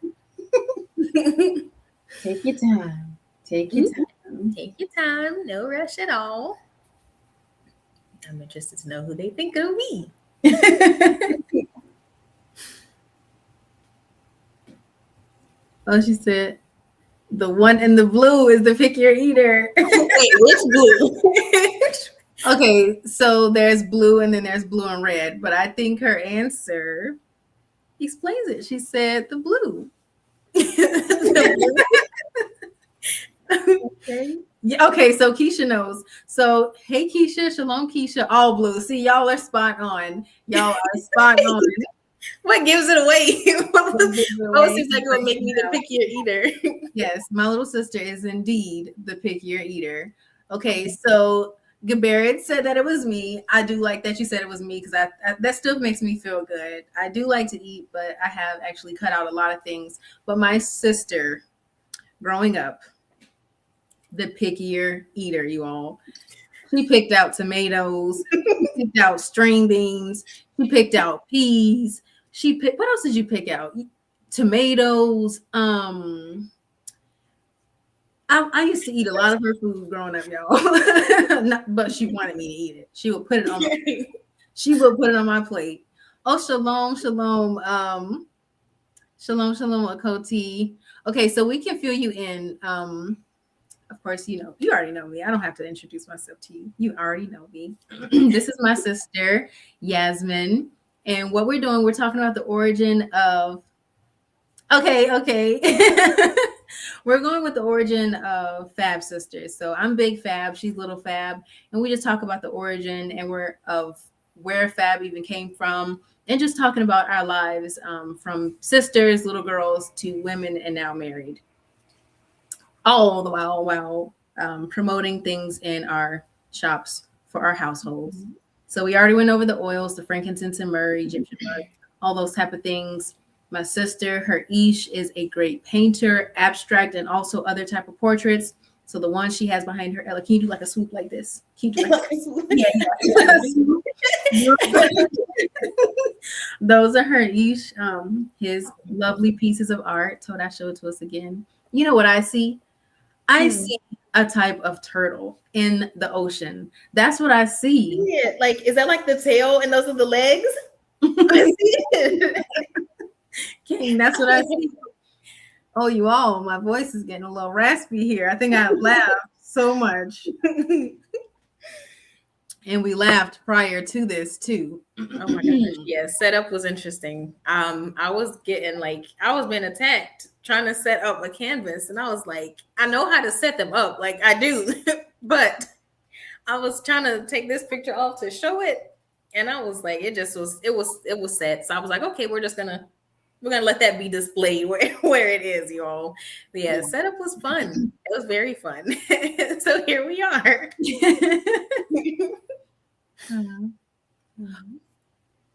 Take your time. Take your time. Take your time. No rush at all. I'm interested to know who they think it'll be. Oh, she said, the one in the blue is the pickier eater. Wait, which blue? Okay, so there's blue and then there's blue and red, but I think her answer explains it. She said the blue. Okay. Yeah, okay, so Keisha knows. So hey Keisha, shalom Keisha, all blue. See, y'all are spot on. Y'all are spot on. What gives it away? What seems like it would make me the pickier eater? Yes, my little sister is indeed the pickier eater. Okay, so Gabarrett said that it was me. I do like that you said it was me because I that still makes me feel good. I do like to eat, but I have actually cut out a lot of things. But my sister, growing up, the pickier eater, you all. She picked out tomatoes. She picked out string beans. She picked out peas. What else did you pick out? Tomatoes. I used to eat a lot of her food growing up, y'all. But she wanted me to eat it. She would put it on my plate. She would put it on my plate. Oh, shalom, shalom. Shalom, Akoti. Okay, so we can fill you in. Of course, you already know me. I don't have to introduce myself to you. You already know me. This is my sister, Yasmin. And what we're doing, we're talking about the origin of... Okay. We're going with the origin of Fab Sisterz. So I'm Big Fab, she's Little Fab. And we just talk about the origin and where Fab even came from. And just talking about our lives from sisters, little girls, to women, and now married. All the while promoting things in our shops for our households. Mm-hmm. So we already went over the oils, the frankincense and myrrh, Egyptian myrrh, all those type of things. My sister, her Ish, is a great painter, abstract, and also other type of portraits. So the one she has behind her, Ella, can you do like a swoop like this? Can you do like Yeah. Those are her Ish, his lovely pieces of art. Told I showed it to us again. You know what I see? I see a type of turtle in the ocean. That's what I see. Yeah, like, is that like the tail and those are the legs? I see it. King, that's what I see. Oh, you all, my voice is getting a little raspy here. I think I laughed so much. And we laughed prior to this too. Oh my gosh. Yeah, setup was interesting. I was being attacked trying to set up a canvas, and I was like, I know how to set them up, like I do, but I was trying to take this picture off to show it, and I was like, it was set. So I was like, okay, we're gonna let that be displayed where it is, y'all. But yeah, setup was fun. It was very fun. So here we are.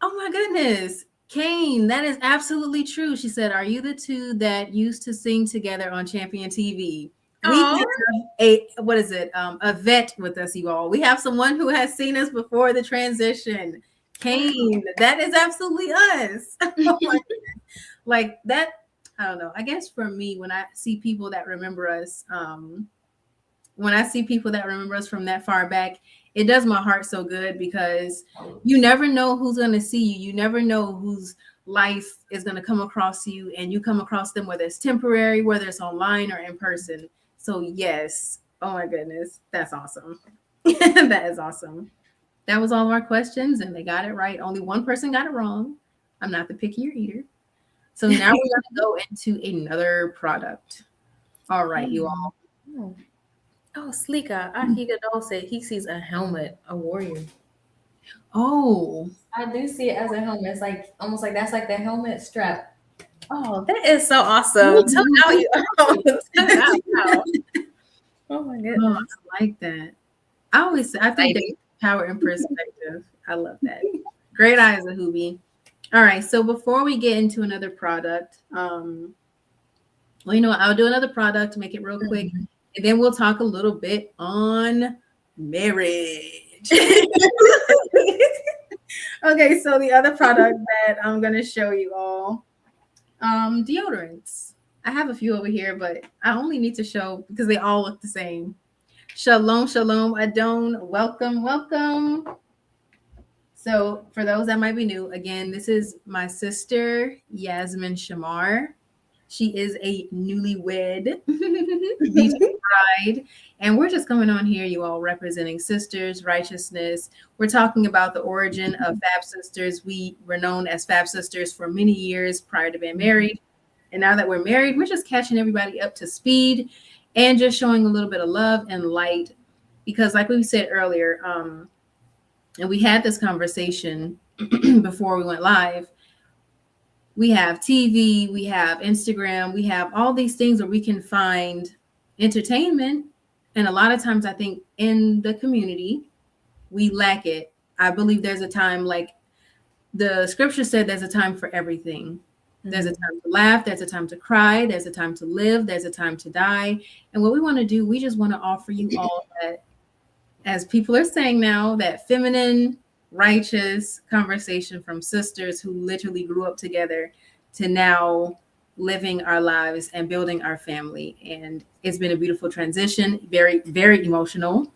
Oh my goodness. Kane, that is absolutely true. She said, "Are you the two that used to sing together on Champion TV?" We Oh, have a what is it? A vet with us, you all. We have someone who has seen us before the transition. Kane, that is absolutely us. Oh my goodness. Like that, I don't know. I guess for me, when I see people that remember us, when I see people that remember us from that far back, it does my heart so good because you never know who's going to see you. You never know whose life is going to come across you, and you come across them, whether it's temporary, whether it's online or in person. So, yes. Oh, my goodness. That's awesome. That is awesome. That was all of our questions, and they got it right. Only one person got it wrong. I'm not the pickier eater. So now we're going to go into another product. All right, you all. oh, oh, Slika. Ahiga said he sees a helmet, a warrior. Oh, I do see it as a helmet. It's like almost like that's like the helmet strap. Oh, that is so awesome. Tell me how you. Tell me how. Oh my oh, goodness. I like that. I think there's power in perspective. I love that. Great eyes, Ahubi. All right, so before we get into another product, well, you know what? I'll do another product, make it real quick, and then we'll talk a little bit on marriage. Okay, so the other product that I'm gonna show you all, deodorants. I have a few over here, but I only need to show because they all look the same. Shalom, shalom, Adon. Welcome, welcome. So, for those that might be new, again, this is my sister, Yasmin Shamar. She is a newlywed DJ bride. And we're just coming on here, you all, representing sisters, righteousness. We're talking about the origin of Fab Sisterz. We were known as Fab Sisterz for many years prior to being married. And now that we're married, we're just catching everybody up to speed and just showing a little bit of love and light. Because like we said earlier, and we had this conversation before we went live, we have TV, we have Instagram, we have all these things where we can find entertainment. And a lot of times I think in the community, we lack it. I believe there's a time, like the scripture said, there's a time for everything. There's a time to laugh, there's a time to cry, there's a time to live, there's a time to die. And what we want to do, we just want to offer you all that, as people are saying now, that feminine, righteous conversation from sisters who literally grew up together to now living our lives and building our family. And it's been a beautiful transition, very, very emotional.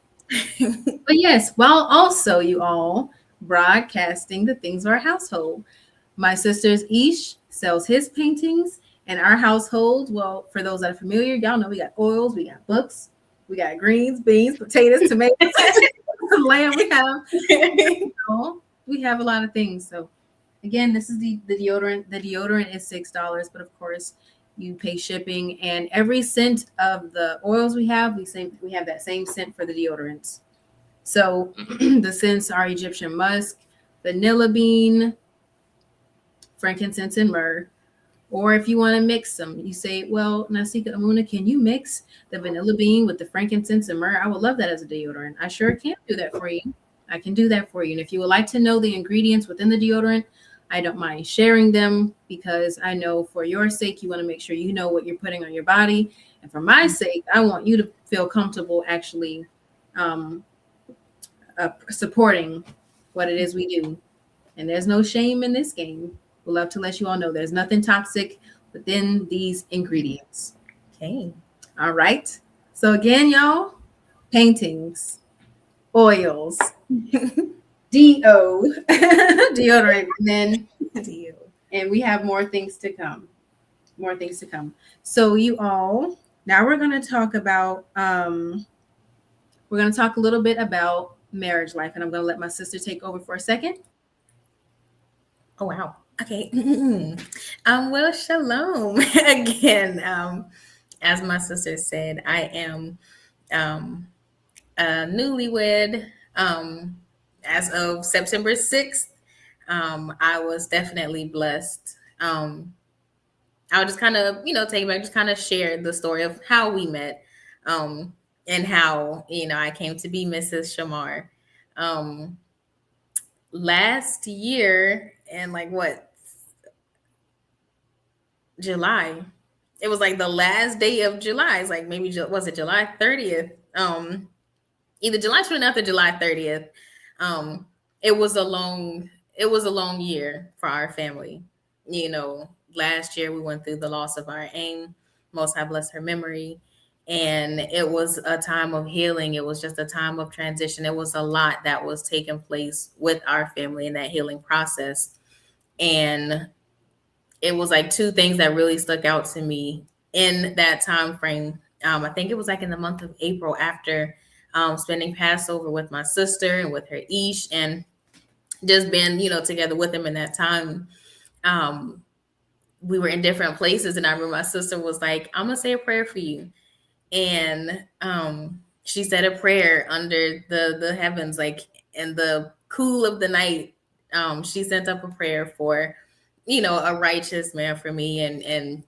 But yes, while also you all broadcasting the things of our household. My sister's Ish sells his paintings, and our household, well, for those that are familiar, y'all know we got oils, we got books, we got greens, beans, potatoes, tomatoes, lamb. We have a lot of things. So again, this is the deodorant. The deodorant is $6, but of course you pay shipping, and every scent of the oils we have that same scent for the deodorants. So the scents are Egyptian musk, vanilla bean, frankincense, and myrrh. Or if you want to mix them, you say, well, Nasika Amuna, can you mix the vanilla bean with the frankincense and myrrh? I would love that as a deodorant. I sure can do that for you. I can do that for you. And if you would like to know the ingredients within the deodorant, I don't mind sharing them, because I know for your sake, you want to make sure you know what you're putting on your body. And for my sake, I want you to feel comfortable actually supporting what it is we do. And there's no shame in this game. We'd love to let you all know there's nothing toxic within these ingredients. Okay. All right. So again, y'all, paintings, oils, deodorant, and we have more things to come. More things to come. So you all, now we're going to talk about, a little bit about marriage life, and I'm going to let my sister take over for a second. Oh, wow. Okay. Well, shalom again. As my sister said, I am a newlywed. As of September 6th, I was definitely blessed. I'll just kind of, take back, just kind of share the story of how we met, and how, I came to be Mrs. Shamar. Last year, in July. It was like the last day of July. It's like maybe was it July 30th? Either July 29th or July 30th. Um, it was a long year for our family. Last year we went through the loss of our aim, most high bless her memory. And it was a time of healing. It was just a time of transition. It was a lot that was taking place with our family in that healing process. And it was like two things that really stuck out to me in that time frame. I think it was like in the month of April after spending Passover with my sister and with her Ish, and just being, together with them in that time. We were in different places, and I remember my sister was like, "I'm gonna say a prayer for you," and she said a prayer under the heavens, like in the cool of the night. She sent up a prayer for a righteous man for me, and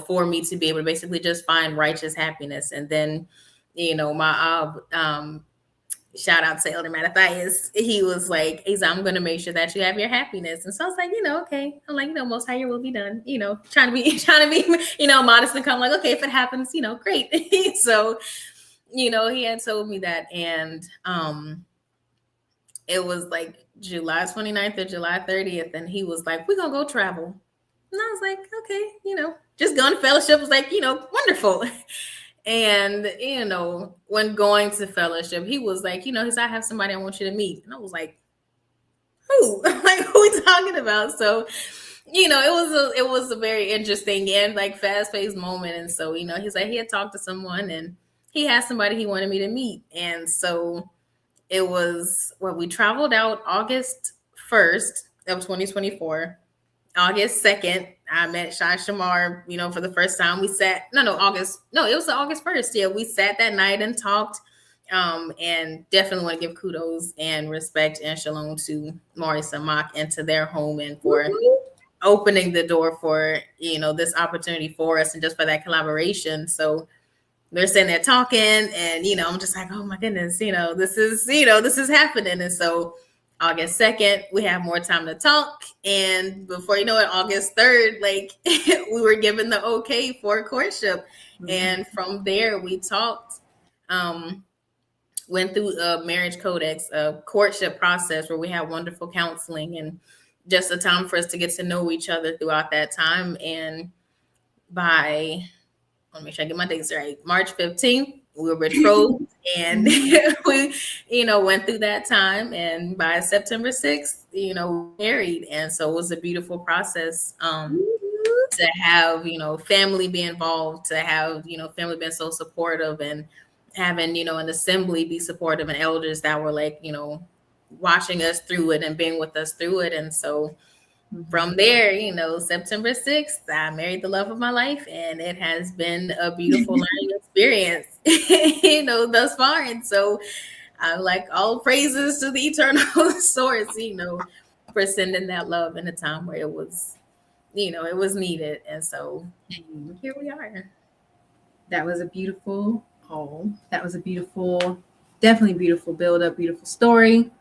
for me to be able to basically just find righteous happiness. And then my shout out to Elder Mattathias, he was like, I'm going to make sure that you have your happiness. And so I was like, okay. I'm like, most high your will be done, trying to be modest and come like, okay, if it happens, great. So he had told me that. And it was like July 29th or July 30th. And he was like, we're going to go travel. And I was like, okay, just going to fellowship was like, wonderful. And, when going to fellowship, he was like, he said, I have somebody I want you to meet. And I was like, who? Like, who are we talking about? So, it was a very interesting and like fast-paced moment. And so, he's like, he had talked to someone and he had somebody he wanted me to meet. And so it was we traveled out August 1st of 2024. August 2nd, I met Shai Shamar, for the first time. We sat, it was August 1st. Yeah, we sat that night and talked. And definitely want to give kudos and respect and shalom to Maurice and Mock and to their home, and for opening the door for, this opportunity for us and just for that collaboration. So they're sitting there talking, and, I'm just like, oh my goodness, this is happening. And so August 2nd, we have more time to talk. And before you know it, August 3rd, like we were given the okay for courtship. Mm-hmm. And from there we talked, went through a marriage codex, a courtship process where we had wonderful counseling and just a time for us to get to know each other throughout that time. And by, let me make sure I get my dates right, March 15th, we were betrothed, and we, went through that time. And by September 6th, married. And so it was a beautiful process to have, family be involved, to have, family being so supportive, and having, an assembly be supportive, and elders that were like, watching us through it and being with us through it. And so from there, September 6th, I married the love of my life, and it has been a beautiful learning experience, thus far. And so I like all praises to the eternal source, for sending that love in a time where it was, it was needed. And so here we are. That was definitely beautiful build up, beautiful story.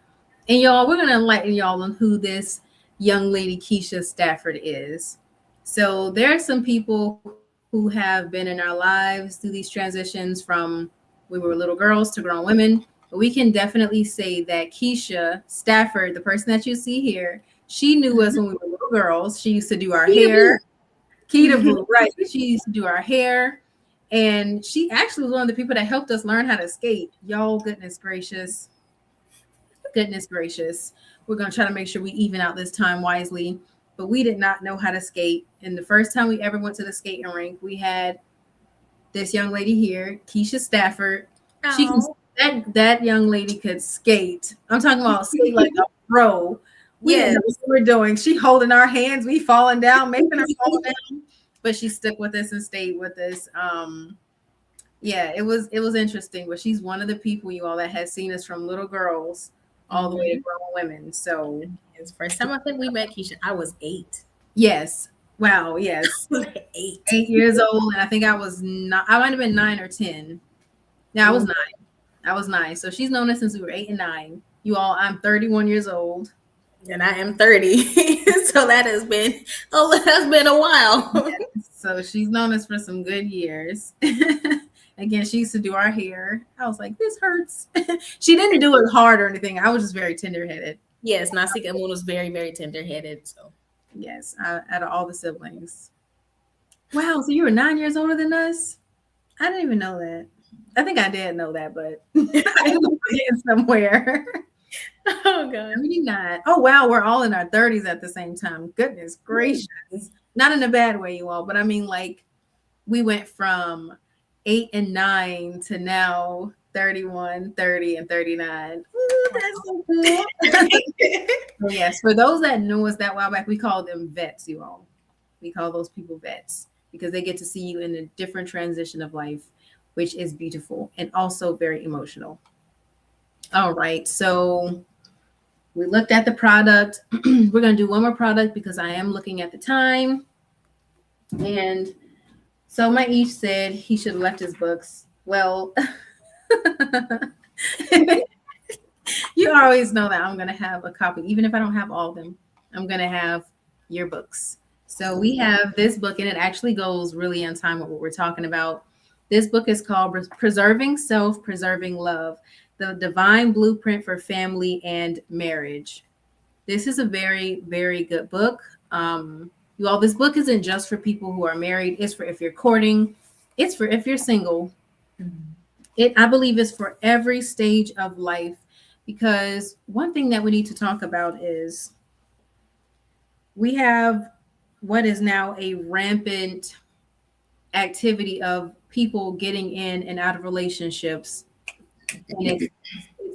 And y'all, we're going to enlighten y'all on who this young lady Keisha Stafford is. So there are some people who have been in our lives through these transitions from we were little girls to grown women. But we can definitely say that Keisha Stafford, the person that you see here, she knew us when we were little girls. She used to do our hair. Keita Boo, right. She used to do our hair. And she actually was one of the people that helped us learn how to skate. Y'all, goodness gracious. We're going to try to make sure we even out this time wisely. But we did not know how to skate. And the first time we ever went to the skating rink, we had this young lady here, Keisha Stafford. That young lady could skate. I'm talking about skate like a pro. We didn't know what we were doing. She holding our hands, we falling down, making her fall down. But she stuck with us and stayed with us. It was interesting. But she's one of the people, you all, that has seen us from little girls all the way to grown women. So it's the first time I think we met Keisha, I was 8. Yes. Wow. Yes. 8 years old. And I think I might have been 9 or 10. Yeah, I was 9. So she's known us since we were 8 and 9. You all, I'm 31 years old. And I am 30. So that has been a while. Yes. So she's known us for some good years. Again, she used to do our hair. I was like, this hurts. She didn't do it hard or anything. I was just very tender-headed. Yes, Nasika Moon was very, very tender-headed. So Yes, out of all the siblings. Wow, so you were 9 years older than us? I didn't even know that. I think I did know that, but I looked it somewhere. oh god. Maybe not. Oh wow, we're all in our 30s at the same time. Goodness gracious. Not in a bad way, you all, but I mean, like, we went from 8 and 9 to now 31, 30, and 39. Ooh, that's so cool. So yes, for those that knew us that while back, we call them vets, you all. We call those people vets because they get to see you in a different transition of life, which is beautiful and also very emotional. All right, so we looked at the product. We're going to do one more product because I am looking at the time. And so my Ish said he should have left his books. Well, you always know that I'm going to have a copy. Even if I don't have all of them, I'm going to have your books. So we have this book, and it actually goes really on time with what we're talking about. This book is called Preserving Self, Preserving Love, the Divine Blueprint for Family and Marriage. This is a very, very good book. You all, this book isn't just for people who are married. It's for if you're courting. It's for if you're single. I believe it's for every stage of life, because one thing that we need to talk about is we have what is now a rampant activity of people getting in and out of relationships. And it's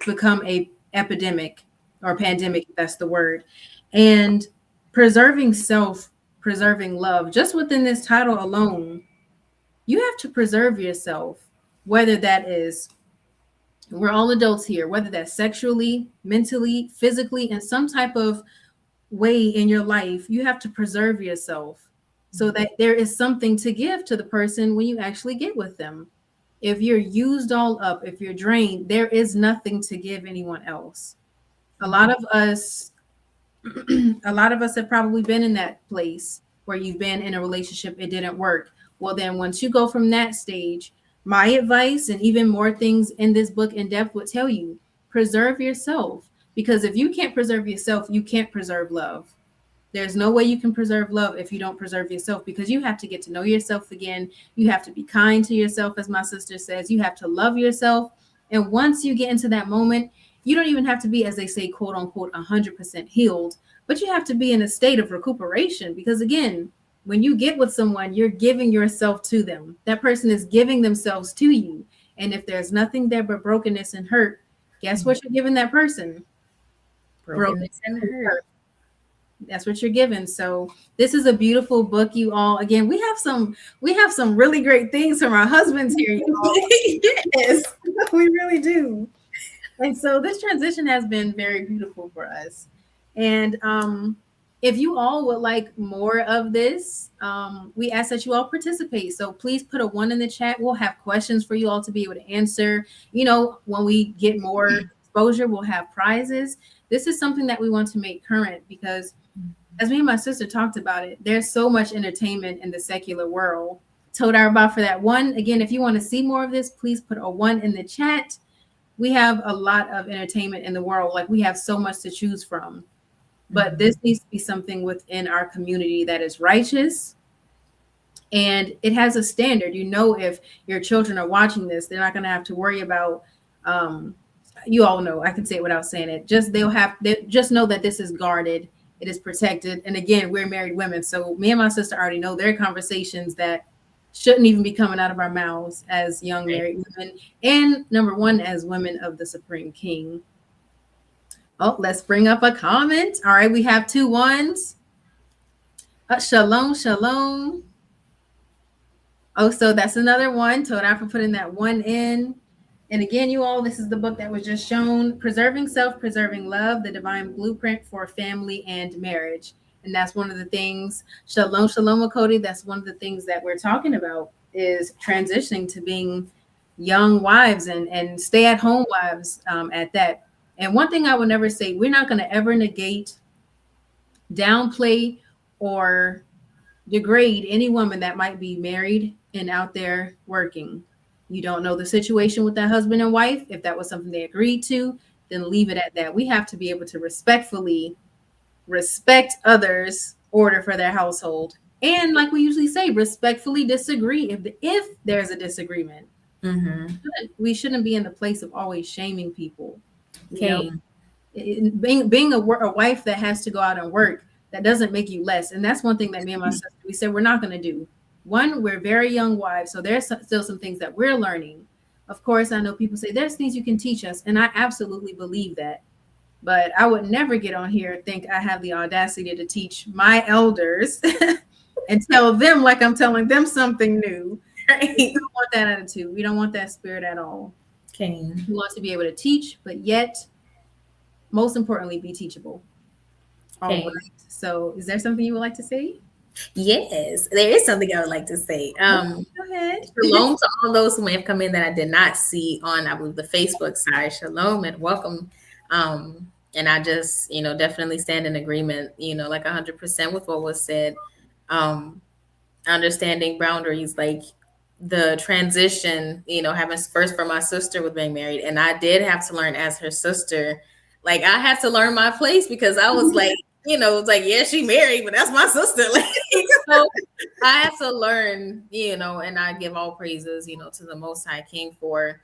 become a epidemic or pandemic, if that's the word. And preserving self, preserving love, just within this title alone, you have to preserve yourself, whether that is, we're all adults here, whether that's sexually, mentally, physically, in some type of way in your life, you have to preserve yourself so that there is something to give to the person when you actually get with them. If you're used all up, if you're drained, there is nothing to give anyone else. A lot of us have probably been in that place where you've been in a relationship, it didn't work. Well, then once you go from that stage, my advice and even more things in this book in depth would tell you, preserve yourself. Because if you can't preserve yourself, you can't preserve love. There's no way you can preserve love if you don't preserve yourself, because you have to get to know yourself again. You have to be kind to yourself, as my sister says. You have to love yourself. And once you get into that moment, you don't even have to be, as they say, quote unquote, 100% healed, but you have to be in a state of recuperation. Because again, when you get with someone, you're giving yourself to them. That person is giving themselves to you. And if there's nothing there but brokenness and hurt, guess what you're giving that person? Brokenness and hurt. That's what you're given. So this is a beautiful book, you all. Again, we have some really great things from our husbands here, you all. Yes, we really do. And so this transition has been very beautiful for us. And if you all would like more of this, we ask that you all participate. So please put a 1 in the chat. We'll have questions for you all to be able to answer. You know, when we get more exposure, we'll have prizes. This is something that we want to make current because, as me and my sister talked about it, there's so much entertainment in the secular world. Told our about for that 1. Again, if you want to see more of this, please put a 1 in the chat. We have a lot of entertainment in the world. Like, we have so much to choose from. But this needs to be something within our community that is righteous. And it has a standard. You know, if your children are watching this, they're not going to have to worry about, you all know, I can say it without saying it. They just know that this is guarded. It is protected. And again, we're married women. So me and my sister already know there are conversations that shouldn't even be coming out of our mouths as young married women. And number 1, as women of the Supreme King. Oh, let's bring up a comment. All right, we have 2 1s. Shalom, shalom. Oh, so that's another 1. Toda for putting that 1 in. And again, you all, this is the book that was just shown, Preserving Self, Preserving Love, the Divine Blueprint for Family and Marriage. And that's one of the things, shalom, shalom, Cody, that's one of the things that we're talking about is transitioning to being young wives and stay-at-home wives at that. And one thing I would never say, we're not going to ever negate, downplay, or degrade any woman that might be married and out there working. You don't know the situation with that husband and wife. If that was something they agreed to, then leave it at that. We have to be able to respectfully respect others' order for their household. And like we usually say, respectfully disagree if there's a disagreement. Mm-hmm. We shouldn't be in the place of always shaming people. Okay. Being a wife that has to go out and work, that doesn't make you less. And that's one thing that me and my sister, we said we're not going to do. One, we're very young wives, so there's still some things that we're learning. Of course, I know people say there's things you can teach us, and I absolutely believe that. But I would never get on here and think I have the audacity to teach my elders and tell them like I'm telling them something new. Right. We don't want that attitude. We don't want that spirit at all. Okay. We want to be able to teach, but yet, most importantly, be teachable. Okay. All right. So, is there something you would like to say? Yes, there is something I would like to say. Go ahead. Shalom to all those who may have come in that I did not see on, I believe, the Facebook side. Shalom and welcome. And I just, definitely stand in agreement, like 100% with what was said. Understanding boundaries, like the transition, having first for my sister with being married. And I did have to learn as her sister, like I had to learn my place because I was like, it's like, yeah, she married, but that's my sister. Like, so I had to learn, and I give all praises, to the Most High King for,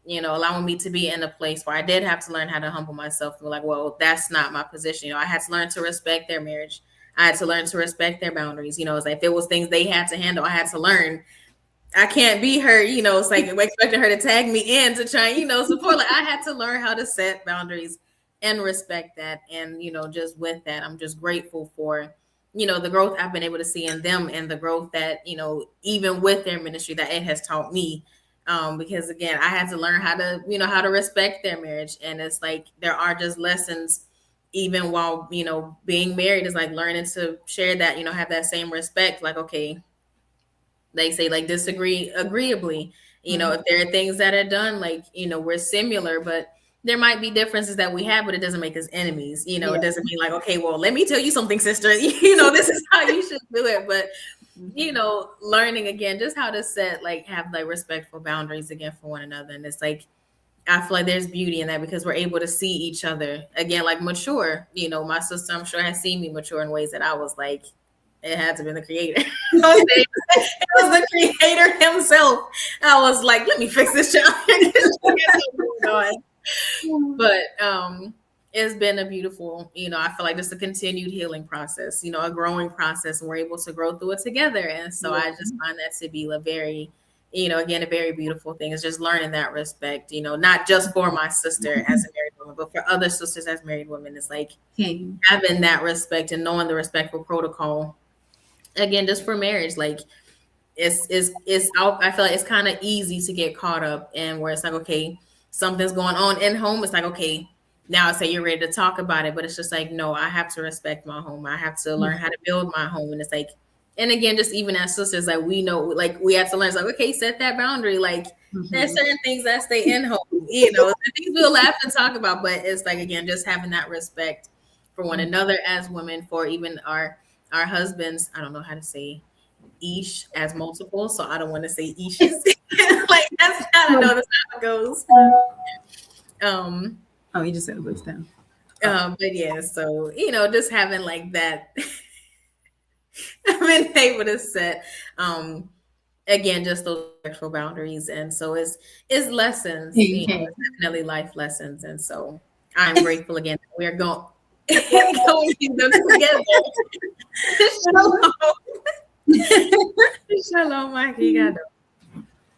allowing me to be in a place where I did have to learn how to humble myself and be like, well, that's not my position. I had to learn to respect their marriage. I had to learn to respect their boundaries. It's like if it was things they had to handle, I had to learn. I can't be her, it's like expecting her to tag me in to try, support. Like I had to learn how to set boundaries and respect that. And, just with that, I'm just grateful for, the growth I've been able to see in them and the growth that, even with their ministry that it has taught me. Because again, I had to learn how to, how to respect their marriage. And it's like, there are just lessons, even while, being married is like learning to share that, have that same respect. Like, okay, they say like disagree agreeably, if there are things that are done, like, we're similar, but there might be differences that we have, but it doesn't make us enemies. It doesn't mean like, okay, well, let me tell you something, sister, this is how you should do it. But, learning again, just how to have like respectful boundaries again for one another. And it's like, I feel like there's beauty in that because we're able to see each other again, like mature, my sister, I'm sure has seen me mature in ways that I was like, it had to be the creator. It was the creator himself. I was like, let me fix this child. But it's been a beautiful, I feel like just a continued healing process, a growing process, and we're able to grow through it together. And so I just find that to be a very, again, a very beautiful thing. It's just learning that respect, not just for my sister as a married woman, but for other sisters as married women. It's like having that respect and knowing the respectful protocol. Again, just for marriage, like it's I feel like it's kind of easy to get caught up in where it's like, okay, something's going on in home. It's like, okay, now I say you're ready to talk about it, but it's just like, no, I have to respect my home. I have to learn how to build my home. And it's like, and again, just even as sisters, like we know, like we have to learn, it's like, okay, set that boundary. Like there's certain things that stay in home, things we'll laugh and talk about, but it's like, again, just having that respect for one another as women, for even our husbands. I don't know how to say ish as multiple, so I don't want to say ishes. Like that's I don't know, that's how it goes. Oh, you just said it looks down. But yeah, so just having like that. I've been able to set again just those sexual boundaries, and so it's lessons, it's definitely life lessons, and so I'm grateful again that we're going through them together. Shalom, Mikey.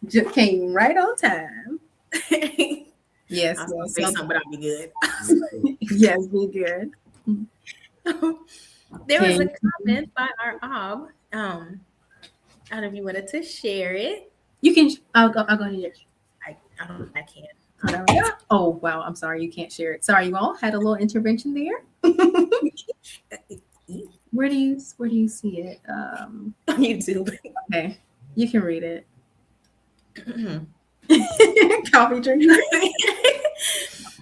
Just came right on time. Yes, I was gonna say something, but I'll be good. Yes, be good. There was a comment by our Ob. I don't know if you wanted to share it. You can. I'll go ahead. I can't. Oh wow, I'm sorry, you can't share it. Sorry, you all had a little intervention there. Where do you see it? On YouTube. Okay, you can read it. Coffee drink.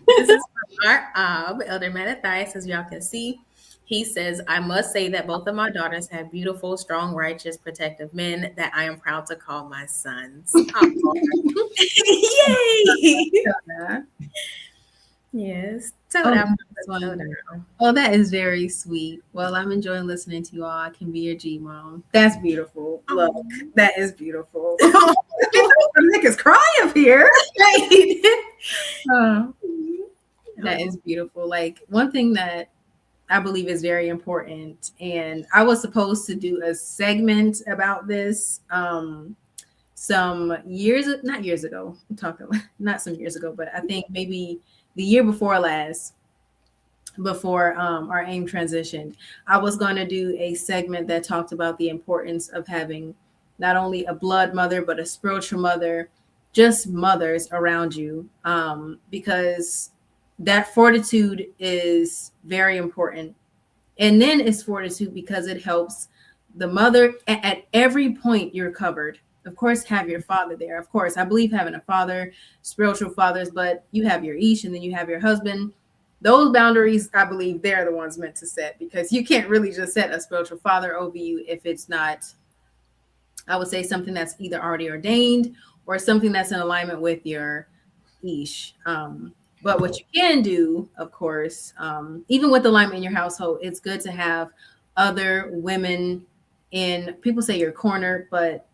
This is from our Ob, Elder Mattathias, as y'all can see. He says, I must say that both of my daughters have beautiful, strong, righteous, protective men that I am proud to call my sons. Yay! Yes. Oh, oh, that is very sweet. Well, I'm enjoying listening to you all. I can be your G mom. That's beautiful. Look, that is beautiful. Nick is crying up here. That is beautiful. Like, one thing that I believe is very important, and I was supposed to do a segment about this some years, not years ago. I'm talking not some years ago, but I think maybe the year before last, before our AIM transitioned, I was going to do a segment that talked about the importance of having not only a blood mother, but a spiritual mother, just mothers around you, because that fortitude is very important. And then it's fortitude because it helps the mother at every point you're covered. Of course, have your father there. Of course, I believe having a father, spiritual fathers, but you have your ish and then you have your husband. Those boundaries, I believe they're the ones meant to set, because you can't really just set a spiritual father over you if it's not, I would say, something that's either already ordained or something that's in alignment with your ish. But what you can do, of course, even with alignment in your household, it's good to have other women in, people say your corner, but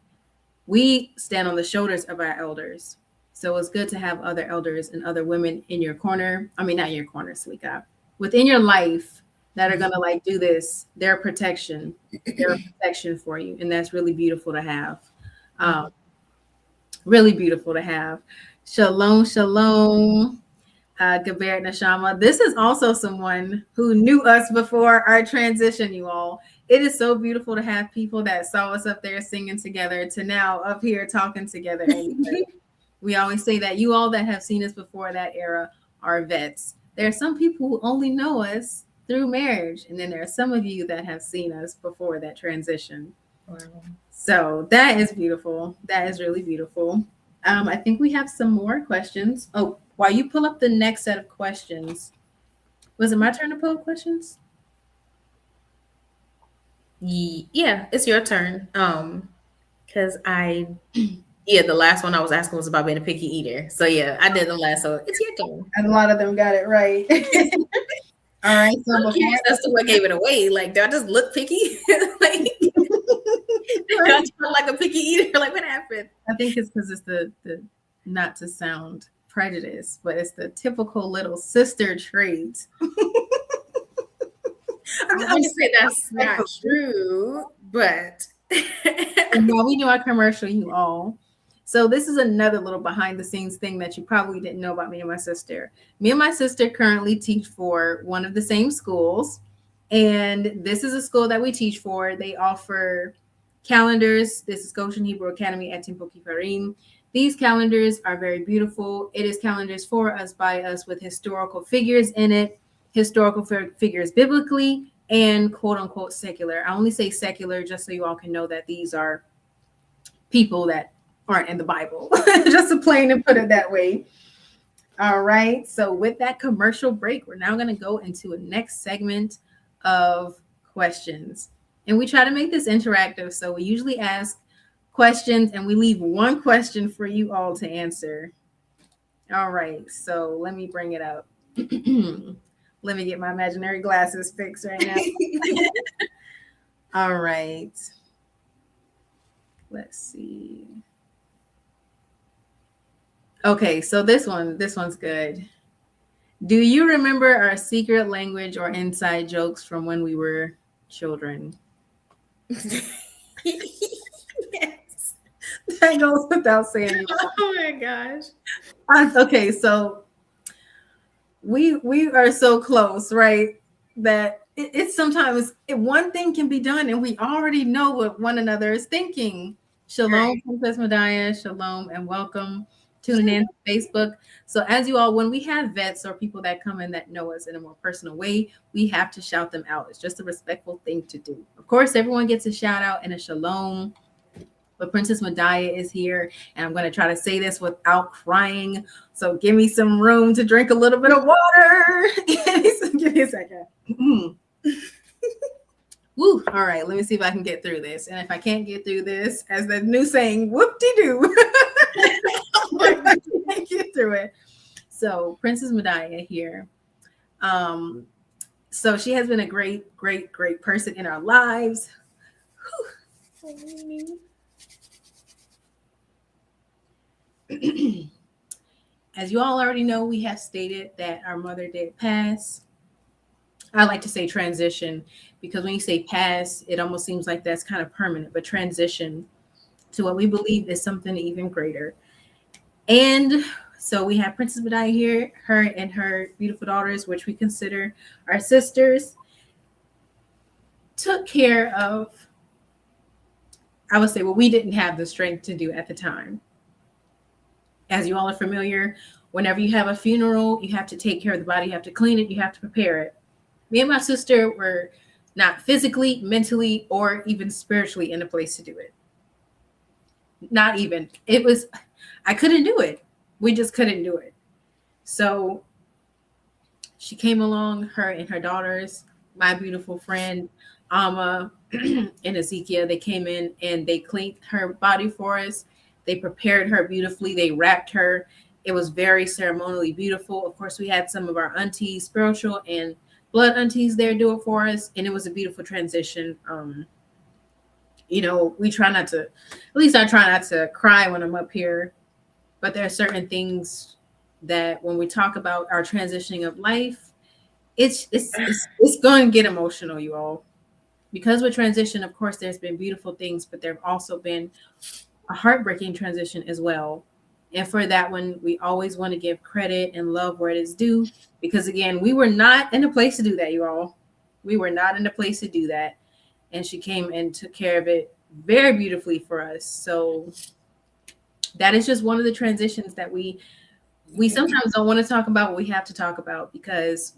we stand on the shoulders of our elders. So it's good to have other elders and other women in your corner. I mean, not your corner, Salika, within your life that are going to like do this. They're protection for you. And that's really beautiful to have. Really beautiful to have. Shalom, shalom. Gabert Nashama. This is also someone who knew us before our transition, you all. It is so beautiful to have people that saw us up there singing together to now up here talking together. And we always say that you all that have seen us before that era are vets. There are some people who only know us through marriage. And then there are some of you that have seen us before that transition. Wow. So that is beautiful. That is really beautiful. I think we have some more questions. Oh, while you pull up the next set of questions, was it my turn to pull up questions? Yeah, it's your turn. Because the last one I was asking was about being a picky eater. So yeah, I did the last. So it's your turn. And a lot of them got it right. All right. So that's what gave it away. Like, do I just look picky? Like, do I feel like a picky eater? Like, what happened? I think it's because it's the not to sound prejudice, but it's the typical little sister trait. I'm going to say that's not true, but well, we know our commercial, you all. So this is another little behind the scenes thing that you probably didn't know about me and my sister. Me and my sister currently teach for one of the same schools, and this is a school that we teach for. They offer calendars. This is Goshen Hebrew Academy at Temple Kifarim. These calendars are very beautiful. It is calendars for us, by us, with historical figures in it, historical figures biblically, and quote unquote secular. I only say secular just so you all can know that these are people that aren't in the Bible, just to plain and put it that way. All right. So with that commercial break, we're now going to go into a next segment of questions. And we try to make this interactive. So we usually ask questions and we leave one question for you all to answer. All right. So let me bring it up. Let me get my imaginary glasses fixed right now. All right. Let's see. Okay, so this one's good. Do you remember our secret language or inside jokes from when we were children? Yes. That goes without saying. Oh my gosh. Okay, so we are so close, right? That it's sometimes one thing can be done and we already know what one another is thinking. Shalom, right. Princess Medaya, shalom, and welcome. Tuning in to Facebook. So as you all, when we have vets or people that come in that know us in a more personal way, we have to shout them out. It's just a respectful thing to do. Of course, everyone gets a shout out and a shalom. But Princess Medaya is here, and I'm going to try to say this without crying. So give me some room to drink a little bit of water. Give me a second. Woo! All right, let me see if I can get through this. And if I can't get through this, as the new saying, whoop-de-doo. If I can't get through it. So, Princess Medaya here. So she has been a great, great, great person in our lives. As you all already know, we have stated that our mother did pass. I like to say transition because when you say pass, it almost seems like that's kind of permanent, but transition to what we believe is something even greater. And so we have Princess Medaya here, her and her beautiful daughters, which we consider our sisters, took care of, I would say, what we didn't have the strength to do at the time. As you all are familiar, whenever you have a funeral, you have to take care of the body, you have to clean it, you have to prepare it. Me and my sister were not physically, mentally, or even spiritually in a place to do it. Not even. It was, I couldn't do it. We just couldn't do it. So she came along, her and her daughters, my beautiful friend, Alma and Ezekiel, they came in and they cleaned her body for us. They prepared her beautifully. They wrapped her. It was very ceremonially beautiful. Of course, we had some of our aunties, spiritual and blood aunties there do it for us. And it was a beautiful transition. We try not to, at least I try not to cry when I'm up here. But there are certain things that when we talk about our transitioning of life, it's going to get emotional, you all. Because with transition, of course, there's been beautiful things, but there have also been a heartbreaking transition as well. And for that one, we always want to give credit and love where it is due. Because again, we were not in a place to do that, you all. We were not in a place to do that. And she came and took care of it very beautifully for us. So that is just one of the transitions that we sometimes don't want to talk about, but we have to talk about, because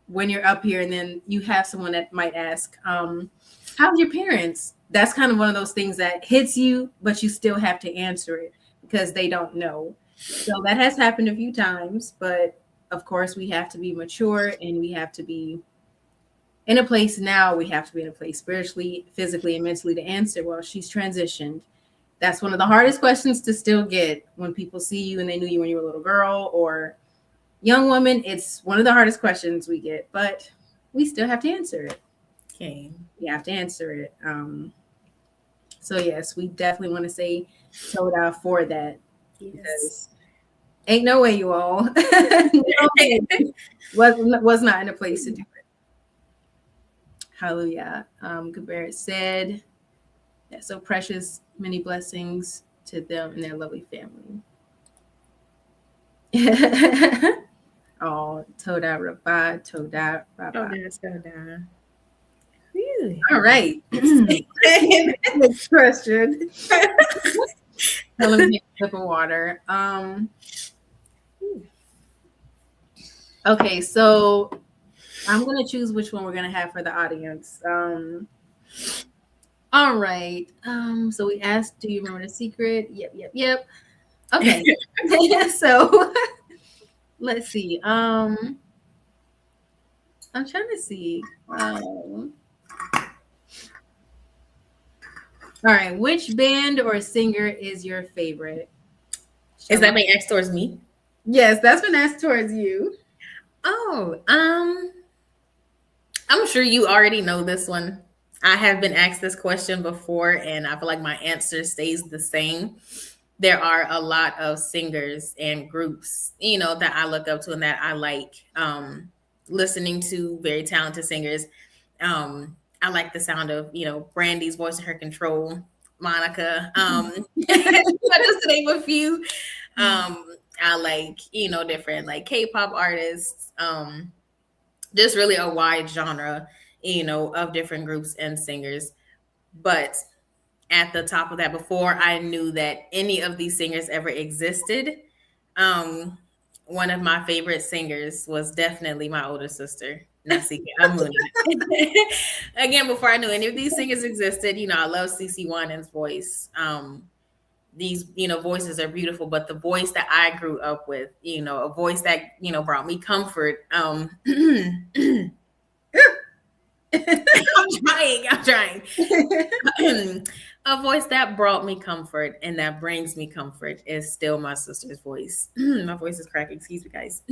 when you're up here and then you have someone that might ask, how's your parents? That's kind of one of those things that hits you, but you still have to answer it because they don't know. So that has happened a few times, but of course we have to be mature and we have to be in a place now. We have to be in a place spiritually, physically, and mentally to answer, well, she's transitioned. That's one of the hardest questions to still get when people see you and they knew you when you were a little girl or young woman. It's one of the hardest questions we get, but we still have to answer it. Okay. We have to answer it. So yes, we definitely want to say Toda for that. Yes. Ain't no way, you all. was not in a place to do it. Hallelujah. Kabir said, that's so precious. Many blessings to them and their lovely family. Oh, Toda Rabba, Toda Rabba. Oh, that's Toda. Really? All right. Next question. Let me get a sip of water. Okay, so I'm gonna choose which one we're gonna have for the audience. All right. So we asked, do you remember the secret? Yep. Okay. So let's see. I'm trying to see. All right, which band or singer is your favorite? Is that being asked towards me? Yes, that's been asked towards you. Oh, I'm sure you already know this one. I have been asked this question before, and I feel like my answer stays the same. There are a lot of singers and groups, that I look up to and that I like listening to, very talented singers. I like the sound of, Brandy's voice in her control, Monica, just to name a few. I like, different like K-pop artists, just really a wide genre, of different groups and singers. But at the top of that, before I knew that any of these singers ever existed, one of my favorite singers was definitely my older sister, Nasika Amuni. Again, before I knew any of these singers existed, I love CeCe Winans' voice. These, voices are beautiful, but the voice that I grew up with, a voice that, brought me comfort. I'm trying. A voice that brought me comfort and that brings me comfort is still my sister's voice. My voice is cracking. Excuse me, guys.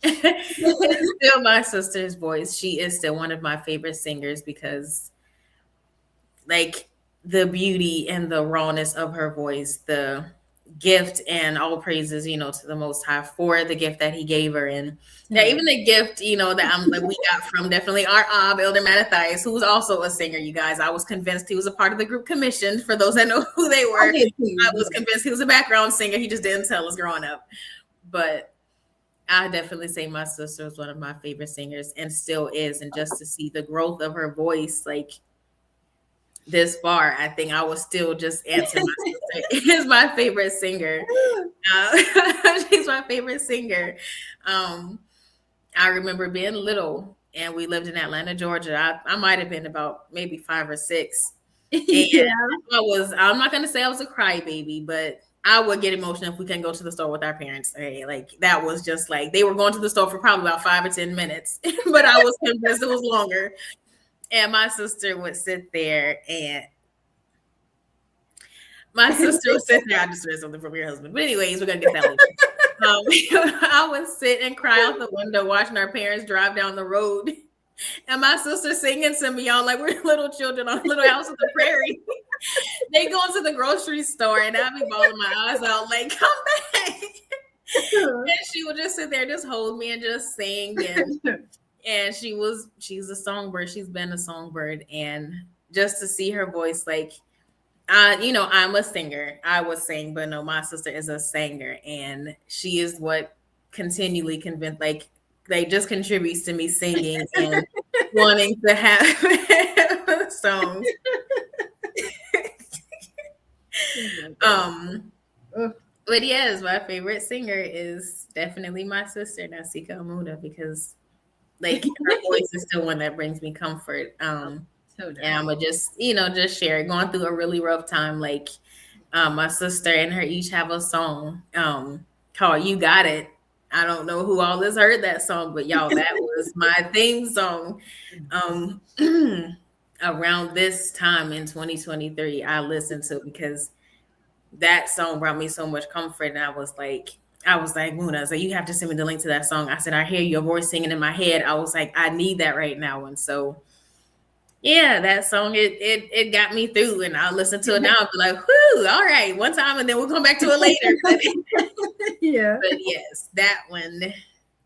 It's still my sister's voice. She is still one of my favorite singers because, like, the beauty and the rawness of her voice, the gift, and all praises, to the Most High for the gift that He gave her, and even the gift, that we got from definitely our Elder Mattathias, who was also a singer. You guys, I was convinced he was a part of the group commissioned. For those that know who they were, I was convinced he was a background singer. He just didn't tell us growing up, but I definitely say my sister was one of my favorite singers and still is. And just to see the growth of her voice, like this far, I think I would still just answer my sister is my favorite singer. She's my favorite singer. I remember being little and we lived in Atlanta, Georgia. I might have been about maybe 5 or 6. And I'm not going to say I was a crybaby, but I would get emotional if we couldn't go to the store with our parents. Hey, like that was just like they were going to the store for probably about 5 or 10 minutes, but I was convinced it was longer. And my sister would sit there and I just read something from your husband. But anyways, we're going to get that later. I would sit and cry out the window watching our parents drive down the road. And my sister singing to me, y'all, like we're little children on Little House on the Prairie. They go into the grocery store and I'd be bawling my eyes out, like, come back. And she would just sit there, just hold me and just sing. And she's a songbird. She's been a songbird. And just to see her voice, like, I'm a singer. I would sing, but no, my sister is a singer. And she is what continually convinced, like just contributes to me singing and wanting to have songs. But yes, my favorite singer is definitely my sister, Nasika Amuda, because like her voice is still one that brings me comfort. And I'm gonna just share it. Going through a really rough time, like my sister and her each have a song called "You Got It." I don't know who all has heard that song, but y'all, that was my theme song. Around this time in 2023, I listened to because that song brought me so much comfort. And I was like, Muna, so you have to send me the link to that song. I said, I hear your voice singing in my head. I was like, I need that right now. And so, yeah, that song, it got me through. And I'll listen to it now and be like, whoo, all right, one time, and then we'll come back to it later. Yeah. But yes, that one,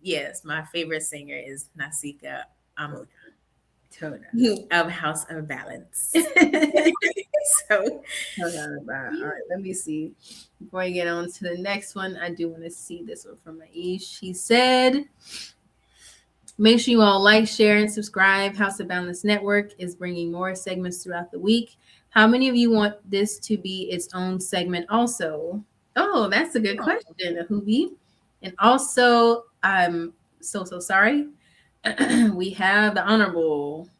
yes, my favorite singer is Nasika Amuda of House of Balance. So, all right, let me see. Before I get on to the next one, I do want to see this one from Aish. She said, make sure you all like, share, and subscribe. House of Balance Network is bringing more segments throughout the week. How many of you want this to be its own segment also? Oh, that's a good question, Ahubi. And also, I'm so sorry. We have the Honorable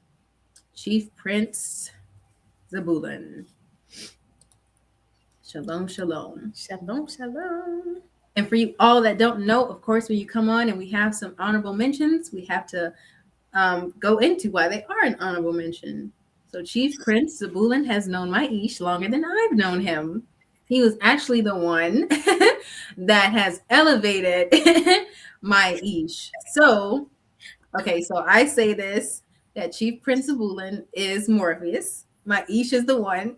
Chief Prince Zabulon. Shalom, shalom. Shalom, shalom. And for you all that don't know, of course, when you come on and we have some honorable mentions, we have to go into why they are an honorable mention. So Chief Prince Zabulon has known my Ish longer than I've known him. He was actually the one that has elevated my Ish. So I say this, that Chief Prince Zabulon is Morpheus. My Ish is the one.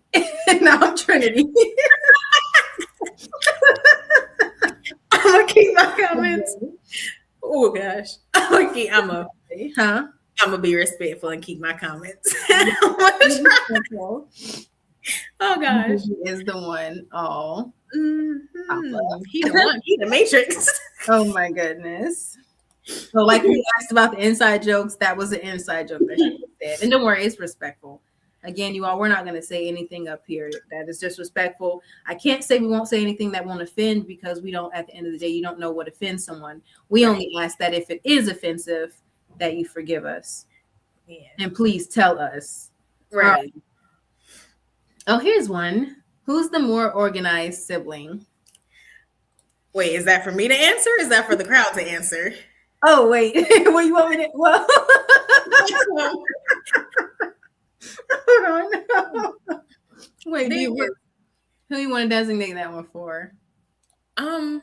Now I'm Trinity. I'm gonna keep my comments. Oh gosh. I'm gonna be respectful and keep my comments. Oh gosh. He is the one. Oh. Mm-hmm. He the one. He the Matrix. Oh my goodness. So like you asked about the inside jokes, that was an inside joke that she said. And don't worry, it's respectful. Again, you all, we're not going to say anything up here that is disrespectful. I can't say we won't say anything that won't offend because we don't, at the end of the day, you don't know what offends someone. We only ask that if it is offensive, that you forgive us. Yeah. And please tell us. Right. Oh, here's one. Who's the more organized sibling? Wait, is that for me to answer? Or is that for the crowd to answer? Oh wait, what you want me to? Well, hold on. Wait, who you want to designate that one for? I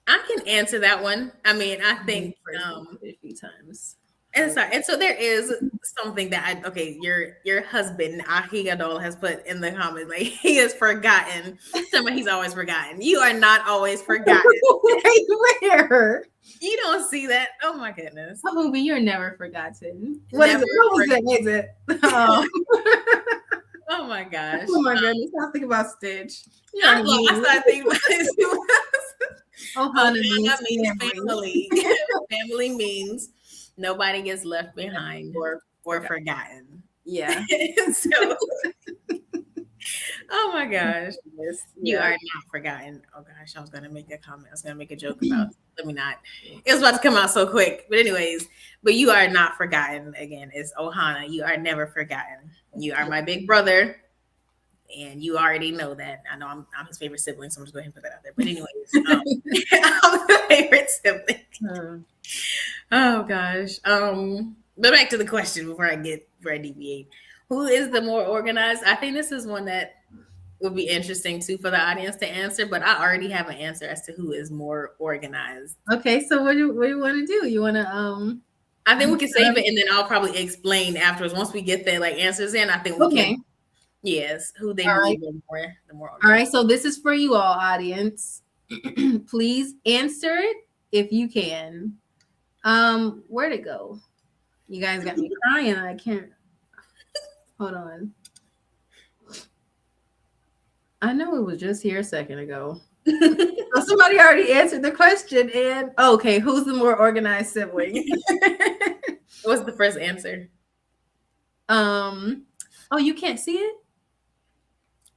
can answer that one. I mean, I think A few times. and so there is something that your husband Ahigadol has put in the comments, like he has forgotten. Somebody he's always forgotten. You are not always forgotten. Wait, where? You don't see that. Oh my goodness. Oh, but you're never forgotten. What is it? Oh my gosh. Oh my goodness. I think about Stitch. I started thinking about it. Ohana means family. Family means nobody gets left behind or forgotten. Yeah. So, oh my gosh. You are not forgotten. Oh gosh, I was gonna make a comment. I was gonna make a joke about let me not. It was about to come out so quick. But anyways, but you are not forgotten. Again, it's Ohana. You are never forgotten. You are my big brother. And you already know that. I know I'm his favorite sibling, so I'm just going to put that out there. But anyways, I'm the favorite sibling. Oh gosh. But back to the question before I deviate. Who is the more organized? I think this is one that would be interesting too for the audience to answer, but I already have an answer as to who is more organized. Okay, so what do you want to do? You want to I think we can save it and then I'll probably explain afterwards. Once we get the answers in, I think we can. Yes, who they believe in more, the more. All right, so this is for you all, audience. Please answer it if you can. Where'd it go? You guys got me crying. I can't. Hold on. I know it was just here a second ago. So somebody already answered the question. And okay, who's the more organized sibling? What's the first answer? Oh, you can't see it?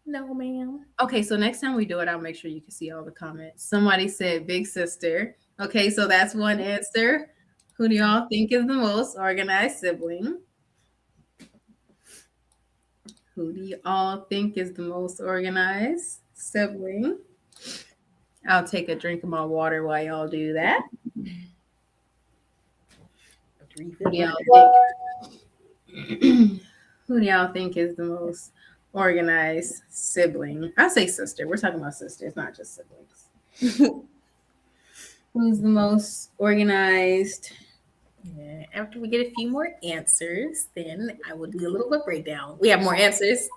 No, ma'am. Okay, so next time we do it, I'll make sure you can see all the comments. Somebody said big sister. Okay, so that's one answer. Who do y'all think is the most organized sibling? Who do you all think is the most organized sibling? I'll take a drink of my water while y'all do that. Who do y'all think is the most organized sibling? I say sister. We're talking about sisters, not just siblings. Who's the most organized? Yeah, after we get a few more answers, then I will do a little bit breakdown. We have more answers?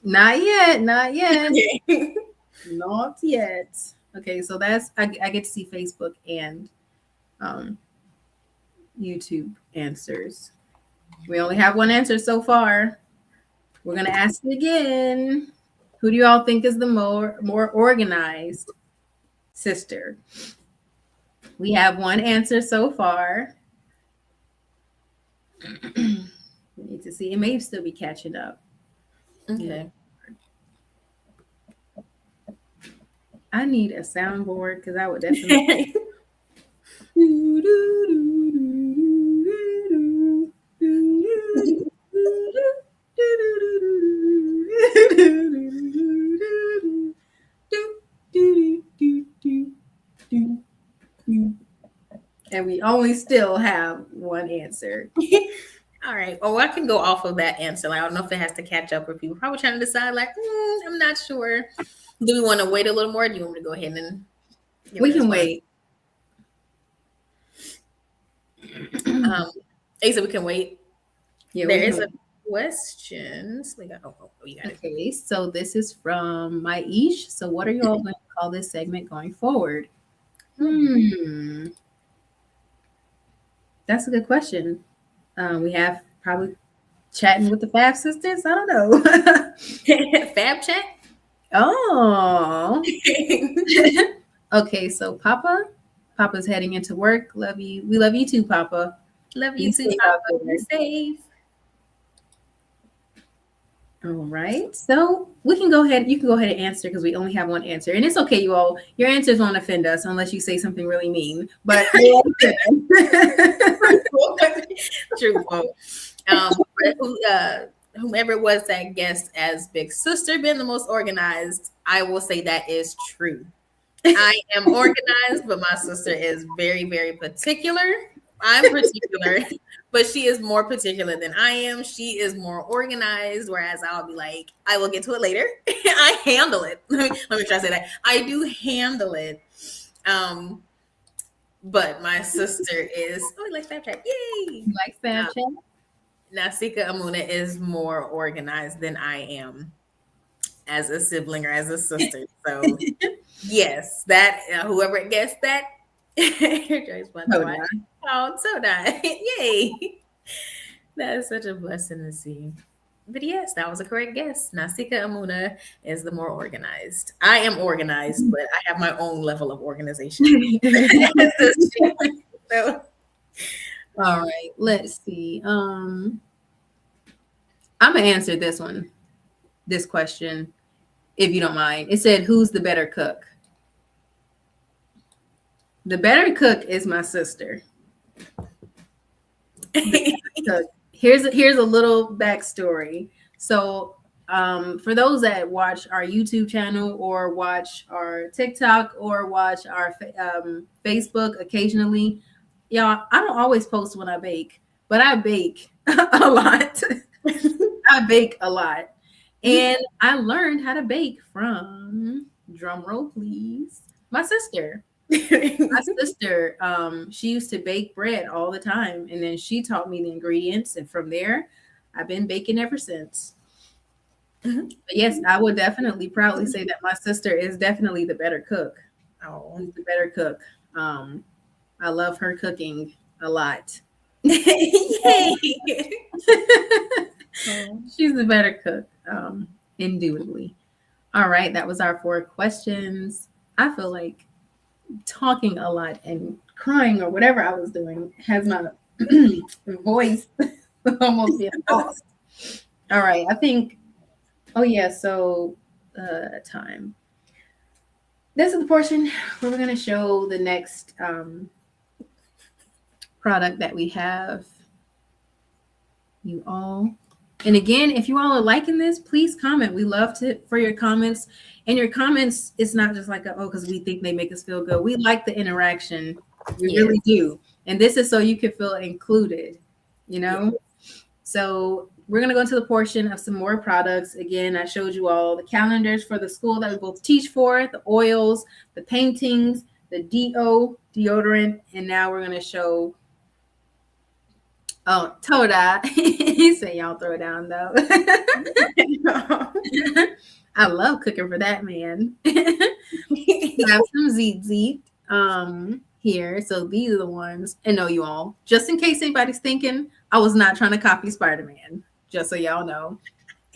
Not yet. Not yet. Not yet. Okay, so that's I get to see Facebook and YouTube answers. We only have one answer so far. We're gonna ask it again. Who do you all think is the more organized sister? We have one answer so far. We need to see. It may still be catching up. Okay. I need a soundboard because I would definitely. And we only still have one answer. All right. Well, I can go off of that answer. Like, I don't know if it has to catch up with people. Probably trying to decide, like, I'm not sure. Do we want to wait a little more? Or do you want me to go ahead and? We can wait. Asa, we can wait. Yeah, there is a question. So we got. You got it. Okay, so this is from my Ish. So, what are you all going to call this segment going forward? That's a good question. We have probably chatting with the Fab Sisters. I don't know. Fab chat? Oh. Okay, so Papa's heading into work. Love you. We love you too, Papa. Love you too, Papa. Be safe. All right. So we can go ahead. You can go ahead and answer because we only have one answer. And it's okay, you all. Your answers won't offend us unless you say something really mean. But Truthful. Whomever it was that guessed as big sister being the most organized, I will say that is true. I am organized, but my sister is very, very particular. I'm particular, but she is more particular than I am. She is more organized, whereas I'll be like, I will get to it later. I handle it. Let me try to say that. I do handle it. But my sister is, oh, like Snapchat. Yay! You like Snapchat? Nasika Amuna is more organized than I am as a sibling or as a sister. So yes, that whoever guessed that, oh, so nice. Yay. That is such a blessing to see. But yes, that was a correct guess. Nasika Amuna is the more organized. I am organized, but I have my own level of organization. So, all right, let's see. I'm gonna answer this question, if you don't mind. It said, "Who's the better cook?" The better cook is my sister. Here's a little backstory. So, for those that watch our YouTube channel or watch our TikTok or watch our Facebook occasionally, y'all, I don't always post when I bake, but I bake a lot. I bake a lot. And I learned how to bake from, drum roll please, my sister. My sister, she used to bake bread all the time, and then she taught me the ingredients, and from there, I've been baking ever since. But yes, I would definitely proudly say that my sister is definitely the better cook. oh, She's the better cook. I love her cooking a lot. yay! She's the better cook, indubitably. All right, that was our 4 questions. I feel like talking a lot and crying or whatever I was doing has my voice almost been lost. All right, I think, oh yeah, so time. This is the portion where we're going to show the next product that we have. You all. And again, if you all are liking this, please comment. We love for your comments. And your comments, it's not just like, because we think they make us feel good. We like the interaction. We really do. And this is so you can feel included, you know? So we're going to go into the portion of some more products. Again, I showed you all the calendars for the school that we both teach for, the oils, the paintings, the deodorant. And now we're going to show, oh, Toda. He said y'all throw it down, though. I love cooking for that man. We have some Zeet here. So these are the ones. And no, you all, just in case anybody's thinking, I was not trying to copy Spider-Man, just so y'all know.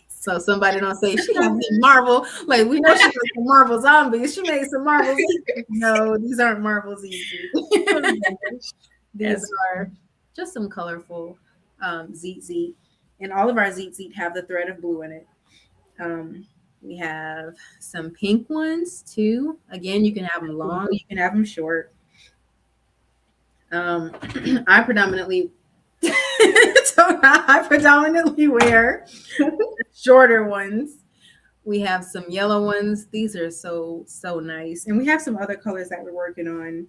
So somebody don't say she has some Marvel. Like, we know she has some Marvel zombies. She made some Marvel. No, these aren't Marvel Zeet. These are just some colorful Zeet. And all of our Zeet have the thread of blue in it. We have some pink ones too. Again, you can have them long, you can have them short. I predominantly wear shorter ones. We have some yellow ones. These are so nice. And we have some other colors that we're working on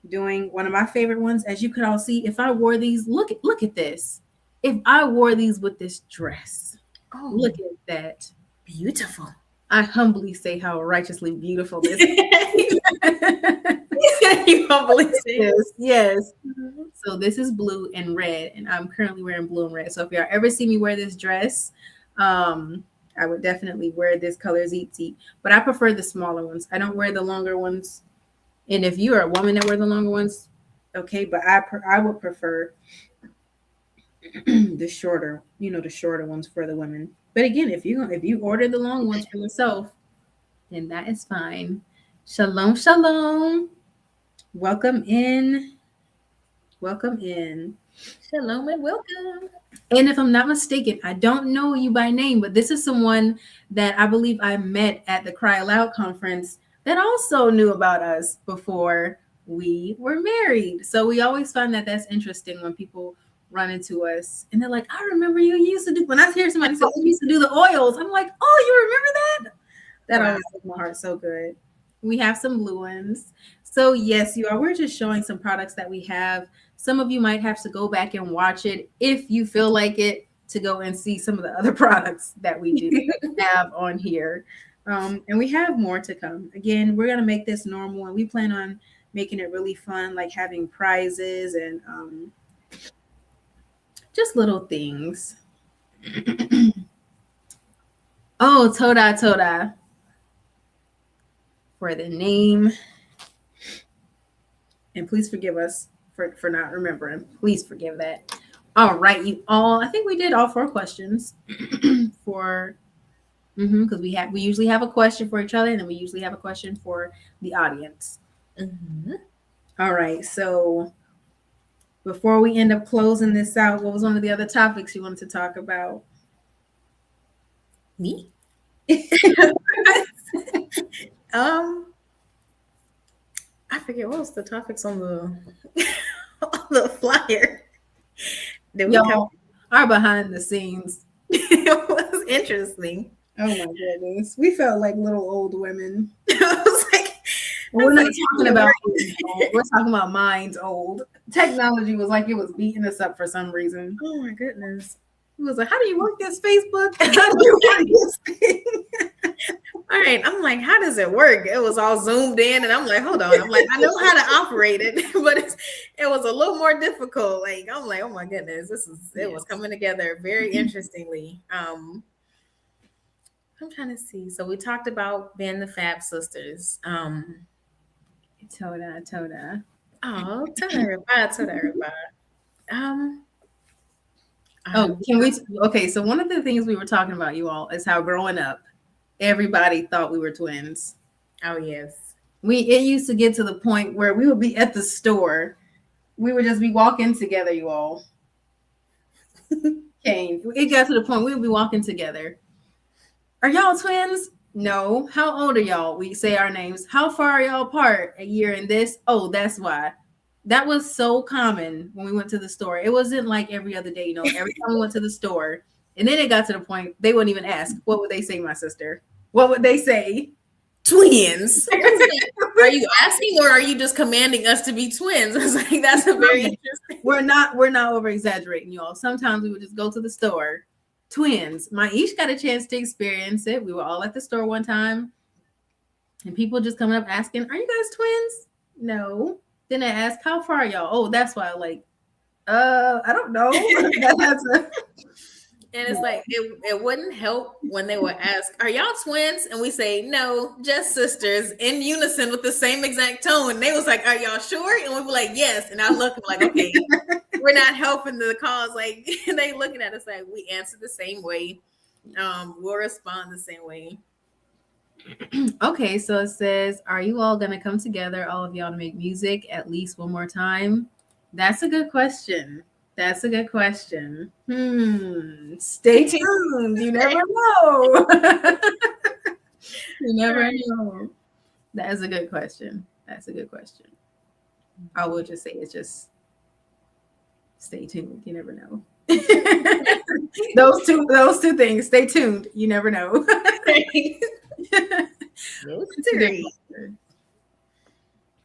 doing. One of my favorite ones, as you could all see, if I wore these, look at this. If I wore these with this dress, look at that. Beautiful. I humbly say how righteously beautiful this is. You humbly say this. Yes. Mm-hmm. So this is blue and red, and I'm currently wearing blue and red. So if y'all ever see me wear this dress, I would definitely wear this color Zeet. But I prefer the smaller ones. I don't wear the longer ones. And if you are a woman that wears the longer ones, okay, but I would prefer the shorter ones for the women. But again, if you order the long ones for yourself, then that is fine. Shalom, shalom. Welcome in. Shalom and welcome. And if I'm not mistaken, I don't know you by name, but this is someone that I believe I met at the Cry Aloud conference that also knew about us before we were married. So we always find that that's interesting when people run into us and they're like, I remember you used to do, when I hear somebody say you used to do the oils, I'm like, oh, you remember that? That always makes my heart so good. We have some blue ones. So yes, you are. We're just showing some products that we have. Some of you might have to go back and watch it if you feel like it to go and see some of the other products that we do have on here. And we have more to come. Again, we're gonna make this normal, and we plan on making it really fun, like having prizes and just little things. Oh, Toda for the name. And please forgive us for not remembering. Please forgive that. All right, you all. I think we did all 4 questions for because we usually have a question for each other, and then we usually have a question for the audience. Mm-hmm. All right, so before we end up closing this out, what was one of the other topics you wanted to talk about? Me? I forget what was the topics on the on the flyer. Y'all, our behind the scenes. It was interesting. Oh my goodness, we felt like little old women. I was like, We're not talking about we're talking about minds old. Technology was like it was beating us up for some reason. oh my goodness. It was like, how do you work this Facebook? How do you work this thing? All right, I'm like, how does it work? It was all zoomed in, and I'm like, hold on. I'm like, I know how to operate it, but it was a little more difficult. Like, I'm like, oh my goodness, it was coming together very interestingly. I'm trying to see. So we talked about being the Fab Sisterz. Toda. Oh, Toda. Can we? Okay, so one of the things we were talking about, you all, is how growing up, everybody thought we were twins. Oh yes. It used to get to the point where we would be at the store, we would just be walking together, you all. Okay, it got to the point we would be walking together. Are y'all twins? No. How old are y'all? We say our names. How far are y'all apart? A year in this? Oh, that's why. That was so common when we went to the store. It wasn't like every other day, every time we went to the store. And then it got to the point they wouldn't even ask, what would they say, my sister? What would they say? Twins. Are you asking, or are you just commanding us to be twins? I was like, that's a very interesting. We're not over exaggerating, y'all. Sometimes we would just go to the store. Twins. Each got a chance to experience it. We were all at the store one time, and people just coming up asking, "Are you guys twins?" No. Then I ask, "How far are y'all?" Oh, that's why. Like, I don't know. And it's like it wouldn't help when they would ask, "Are y'all twins?" And we say, "No, just sisters," in unison with the same exact tone. And they was like, "Are y'all sure?" And we were like, "Yes." And I look like, "Okay, we're not helping the cause." Like they looking at us like we answer the same way. We'll respond the same way. Okay, so it says, "Are you all gonna come together, all of y'all, to make music at least one more time?" That's a good question. Stay tuned. You never know. You never know. That is a good question. I will just say it's just stay tuned. You never know. Those two things. Stay tuned. You never know.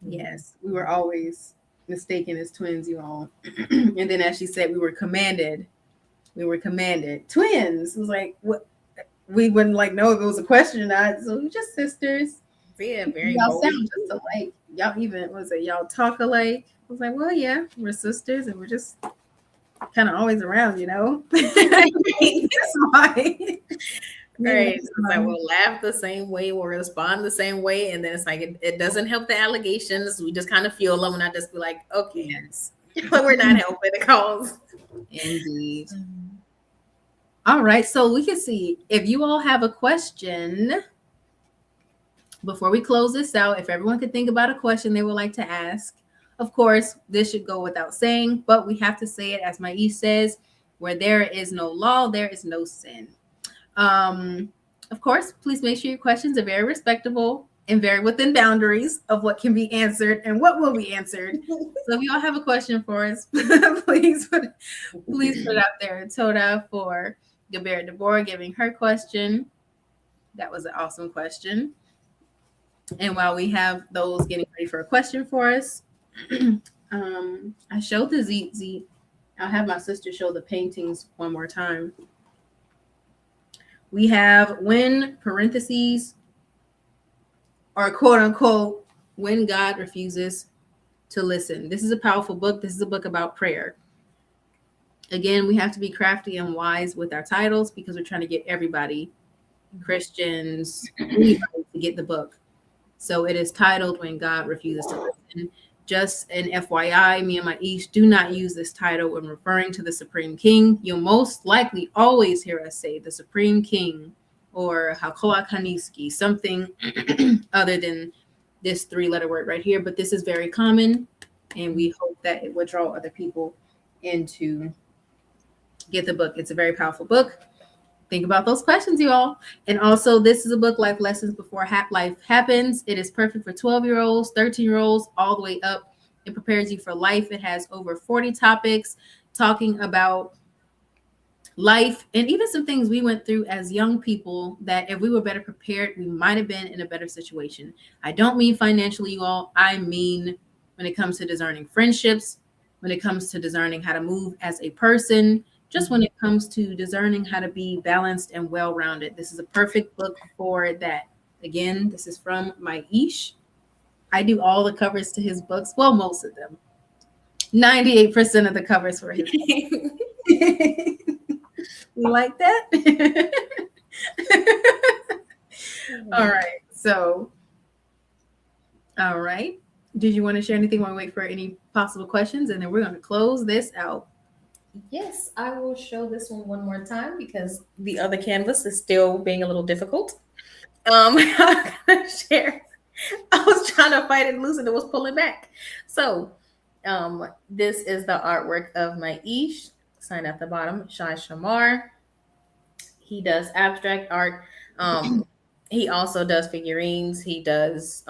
Yes, we were always mistaken as twins, you all. And then, as she said, we were commanded. Twins. It was like, what? We wouldn't know if it was a question or not. So we're just sisters. Yeah, very. Y'all sound just alike. Y'all even y'all talk alike. I was like, well, yeah, we're sisters, and we're just kind of always around, That's why. Right. So it's like we'll laugh the same way, we'll respond the same way, and then it's like it doesn't help the allegations. We just kind of feel them, and I just be like, okay, yes. But we're not helping the cause. Indeed. All right, so we can see if you all have a question before we close this out. If everyone could think about a question they would like to ask, of course, this should go without saying, but we have to say it as Maïs says: "Where there is no law, there is no sin." Of course, please make sure your questions are very respectable and very within boundaries of what can be answered and what will be answered. So if you all have a question for us, please put it out there. Toda for Gabera Deborah giving her question. That was an awesome question. And while we have those getting ready for a question for us, I showed the Z. I'll have my sister show the paintings one more time. We have when parentheses or quote unquote when God refuses to listen. This is a powerful book. This is a book about prayer. Again, we have to be crafty and wise with our titles because we're trying to get everybody, Christians, anybody, to get the book. So it is titled When God Refuses to Listen. Just an FYI, me and my Ish do not use this title when referring to the Supreme King. You'll most likely always hear us say the Supreme King or Hakoa Kaniski, something other than this three-letter word right here. But this is very common, and we hope that it will draw other people into get the book. It's a very powerful book. Think about those questions, you all. And also, this is a book, Life Lessons Before Life Happens. It is perfect for 12-year-olds, 13-year-olds, all the way up. It prepares you for life. It has over 40 topics talking about life and even some things we went through as young people that if we were better prepared, we might have been in a better situation. I don't mean financially, you all. I mean when it comes to discerning friendships, when it comes to discerning how to move as a person, just when it comes to discerning how to be balanced and well-rounded. This is a perfect book for that. Again, this is from my Ish. I do all the covers to his books. Well, most of them. 98% of the covers for his books. You like that? All right. So, all right. Did you want to share anything while we wait for any possible questions? And then we're going to close this out. Yes, I will show this one more time because the other canvas is still being a little difficult. I'm gonna share. I was trying to fight it loose and it was pulling back. So, this is the artwork of my Ish, signed at the bottom, Shai Shamar. He does abstract art. He also does figurines. He does.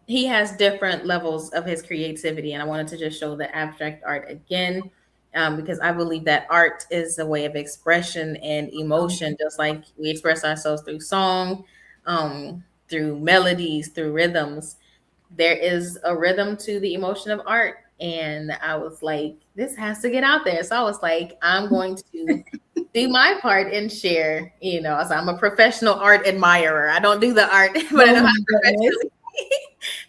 He has different levels of his creativity, and I wanted to just show the abstract art again. Because I believe that art is a way of expression and emotion, just like we express ourselves through song, through melodies, through rhythms. There is a rhythm to the emotion of art. And I was like, this has to get out there. So I was like, I'm going to do my part and share, so I'm a professional art admirer. I don't do the art, but I know how to professionally.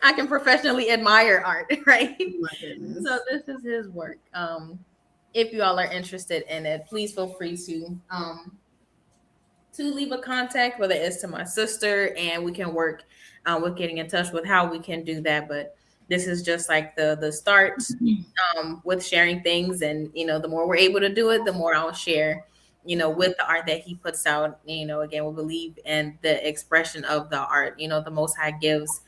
I can professionally admire art, right? So this is his work. If you all are interested in it, please feel free to leave a contact, whether it's to my sister, and we can work with getting in touch with how we can do that. But this is just like the start with sharing things, and the more we're able to do it, the more I'll share, with the art that he puts out. Again, we believe in the expression of the art. The Most High gives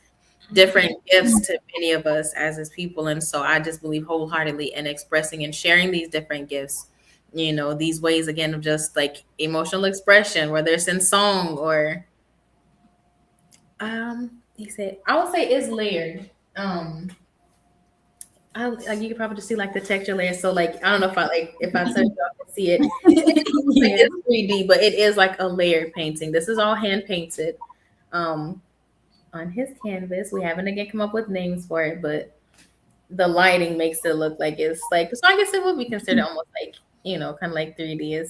different gifts to many of us as his people, and so I just believe wholeheartedly in expressing and sharing these different gifts, these ways again of just like emotional expression, whether it's in song or he said I would say it's layered. You could probably just see like the texture layer, so like I don't know if I touch y'all can see it. It's 3D, but it is like a layered painting. This is all hand painted on his canvas. We haven't again come up with names for it, but the lighting makes it look like it's like, so I guess it would be considered almost like, kind of like 3D.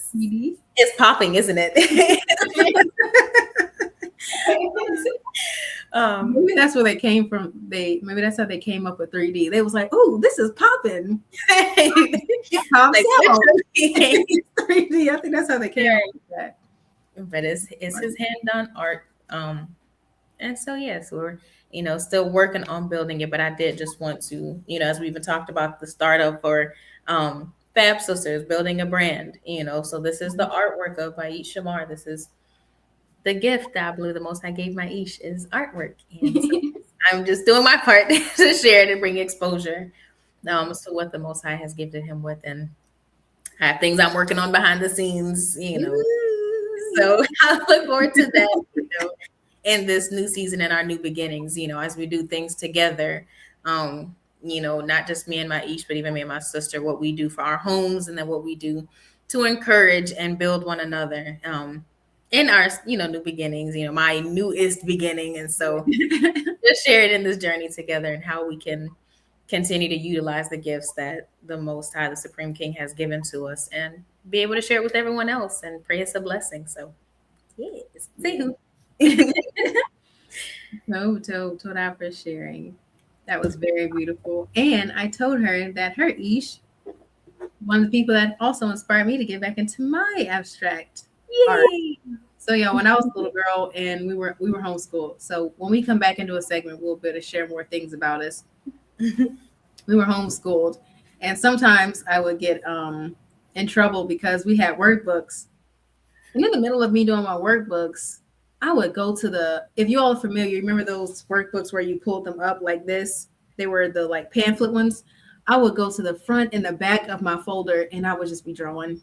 It's popping, isn't it? Maybe that's where they came from. Maybe that's how they came up with 3D. They was like, "Oh, this is popping." Like, 3D. I think that's how they came up with that. But it's his hand done art. And so, yes, we're, still working on building it. But I did just want to, as we even talked about the startup for Fab Sisterz, building a brand, so this is the artwork of my Ish Shamar. This is the gift that I believe the Most High gave my Ish is artwork. And so I'm just doing my part to share it and bring exposure to what the Most High has gifted him with. And I have things I'm working on behind the scenes, So I look forward to that, in this new season and our new beginnings, as we do things together, not just me and my Ish, but even me and my sister, what we do for our homes and then what we do to encourage and build one another. in our, new beginnings, my newest beginning. And so just share it in this journey together and how we can continue to utilize the gifts that the Most High, the Supreme King, has given to us and be able to share it with everyone else and pray it's a blessing. So, yes. See who. No, told her for sharing. That was very beautiful. And I told her that her Ish, one of the people that also inspired me to get back into my abstract art. So yeah, when I was a little girl and we were homeschooled. So when we come back into a segment, we'll be able to share more things about us. We were homeschooled, and sometimes I would get in trouble because we had workbooks. And in the middle of me doing my workbooks, I would go to if you all are familiar, remember those workbooks where you pulled them up like this? They were the like pamphlet ones. I would go to the front and the back of my folder and I would just be drawing.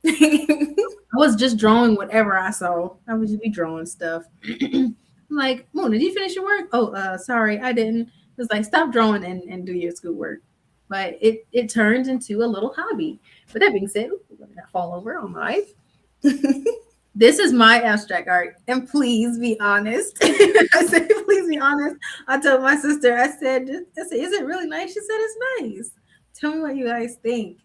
I was just drawing whatever I saw. I would just be drawing stuff. I'm like, Moon, did you finish your work? Oh, sorry, I didn't. It was like, stop drawing and do your schoolwork. But it turned into a little hobby. But that being said, let me not fall over on my life. This is my abstract art, and please be honest. I said, please be honest. I told my sister, I said, is it really nice? She said, it's nice. Tell me what you guys think.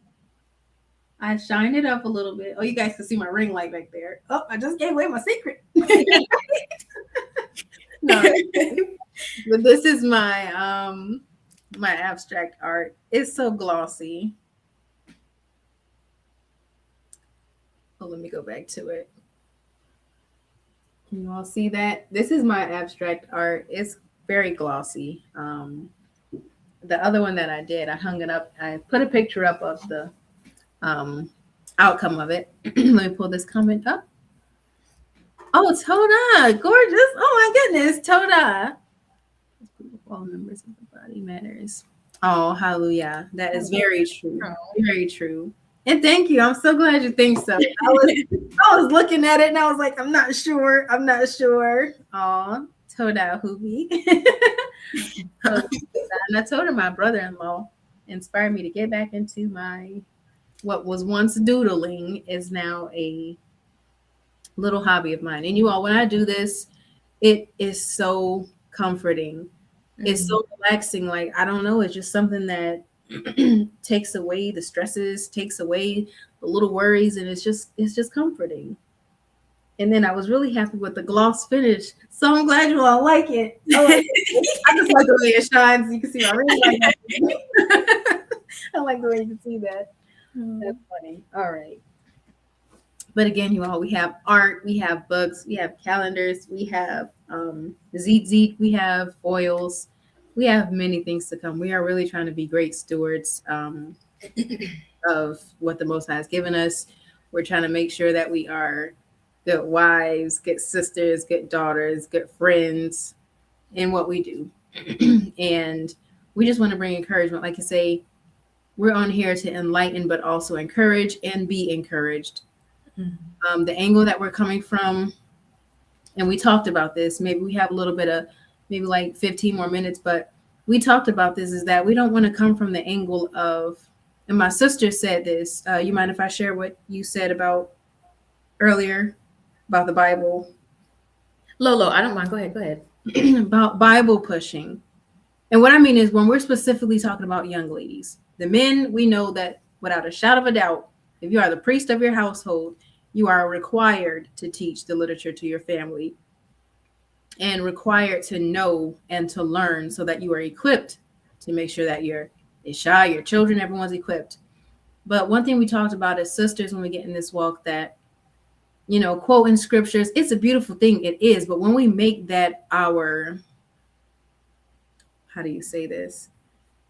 I shined it up a little bit. Oh, you guys can see my ring light back there. Oh, I just gave away my secret. No, but this is my my abstract art. It's so glossy. Oh, let me go back to it. Can you all see that? This is my abstract art. It's very glossy. The other one that I did, I hung it up. I put a picture up of the outcome of it. Let me pull this comment up. Oh, Toda, gorgeous. Oh my goodness, Toda. All members of the body matters. Oh, hallelujah. That is very true. Very true. And thank you. I'm so glad you think so. I was looking at it and I was like, I'm not sure. Oh, Toda Hubi. And I told her my brother-in-law inspired me to get back into what was once doodling is now a little hobby of mine. And you all, when I do this, it is so comforting. Mm-hmm. It's so relaxing. Like, I don't know. It's just something that takes away the stresses, takes away the little worries. And it's just comforting. And then I was really happy with the gloss finish. So I'm glad you all like it. I just like the way it shines. You can see my ring light. I like the way you can see that. That's funny. All right. But again, you all, we have art, we have books, we have calendars, we have zit, we have oils, we have many things to come. We are really trying to be great stewards of what the Most High has given us. We're trying to make sure that we are good wives, good sisters, good daughters, good friends in what we do. And we just want to bring encouragement. Like I say, we're on here to enlighten, but also encourage and be encouraged. Mm-hmm. The angle that we're coming from, and we talked about this, maybe we have a little bit of, maybe like 15 more minutes, but we talked about this, is that we don't want to come from the angle of, and my sister said this, you mind if I share what you said about earlier about the Bible? Lolo, I don't mind. Go ahead. About Bible pushing. And what I mean is, when we're specifically talking about young ladies, the men, we know that without a shadow of a doubt, if you are the priest of your household, you are required to teach the literature to your family and required to know and to learn so that you are equipped to make sure that your Isha, your children, everyone's equipped. But one thing we talked about as sisters when we get in this walk, that, you know, quoting scriptures, it's a beautiful thing. It is. But when we make that our, how do you say this?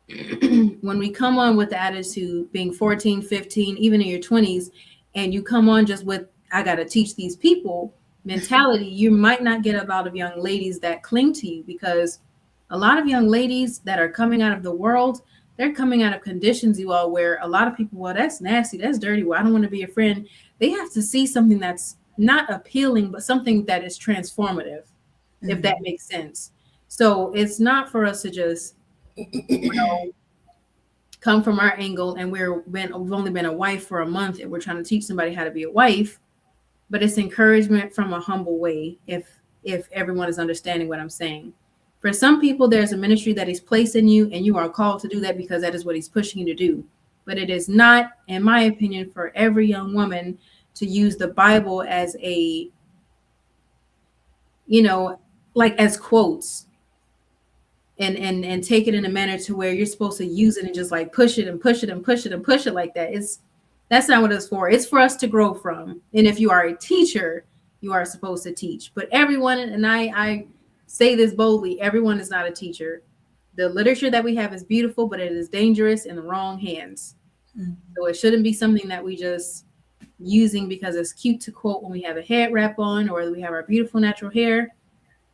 When we come on with the attitude, being 14, 15, even in your 20s, and you come on just with, I got to teach these people mentality, you might not get a lot of young ladies that cling to you, because a lot of young ladies that are coming out of the world, they're coming out of conditions, you all, where a lot of people, well, that's nasty, that's dirty, well, I don't want to be a friend. They have to see something that's not appealing, but something that is transformative, mm-hmm. if that makes sense. So it's not for us to just, you know, come from our angle and we've only been a wife for a month and we're trying to teach somebody how to be a wife. but it's encouragement from a humble way, if everyone is understanding what I'm saying. For some people, there's a ministry that he's placed in you, and you are called to do that because that is what he's pushing you to do. But it is not, in my opinion, for every young woman to use the Bible as a, like as quotes, and take it in a manner to where you're supposed to use it and just like push it and push it and push it and push it like that. That's not what it's for. It's for us to grow from. And if you are a teacher, you are supposed to teach. But everyone, and I say this boldly, everyone is not a teacher. The literature that we have is beautiful, but it is dangerous in the wrong hands. Mm-hmm. So it shouldn't be something that we just using because it's cute to quote when we have a head wrap on or we have our beautiful natural hair.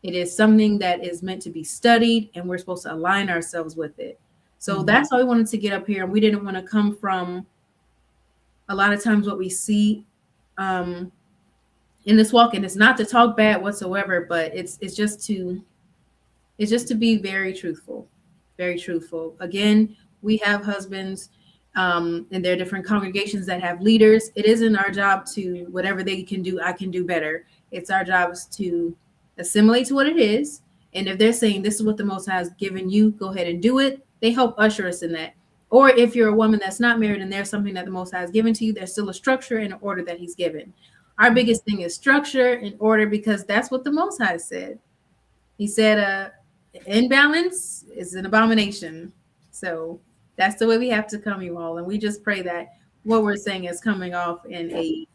It is something that is meant to be studied, and we're supposed to align ourselves with it. So mm-hmm. That's why we wanted to get up here, and we didn't want to come from a lot of times what we see in this walk, and it's not to talk bad whatsoever, but it's just to be very truthful, very truthful. Again, we have husbands and there are different congregations that have leaders. It isn't our job to whatever they can do, I can do better. It's our job is to assimilate to what it is. And if they're saying this is what the Most High has given you, go ahead and do it. They help usher us in that. Or if you're a woman that's not married and there's something that the Most High has given to you, there's still a structure and an order that he's given. Our biggest thing is structure and order because that's what the Most High said. He said imbalance is an abomination. So that's the way we have to come, you all. And we just pray that what we're saying is coming off in a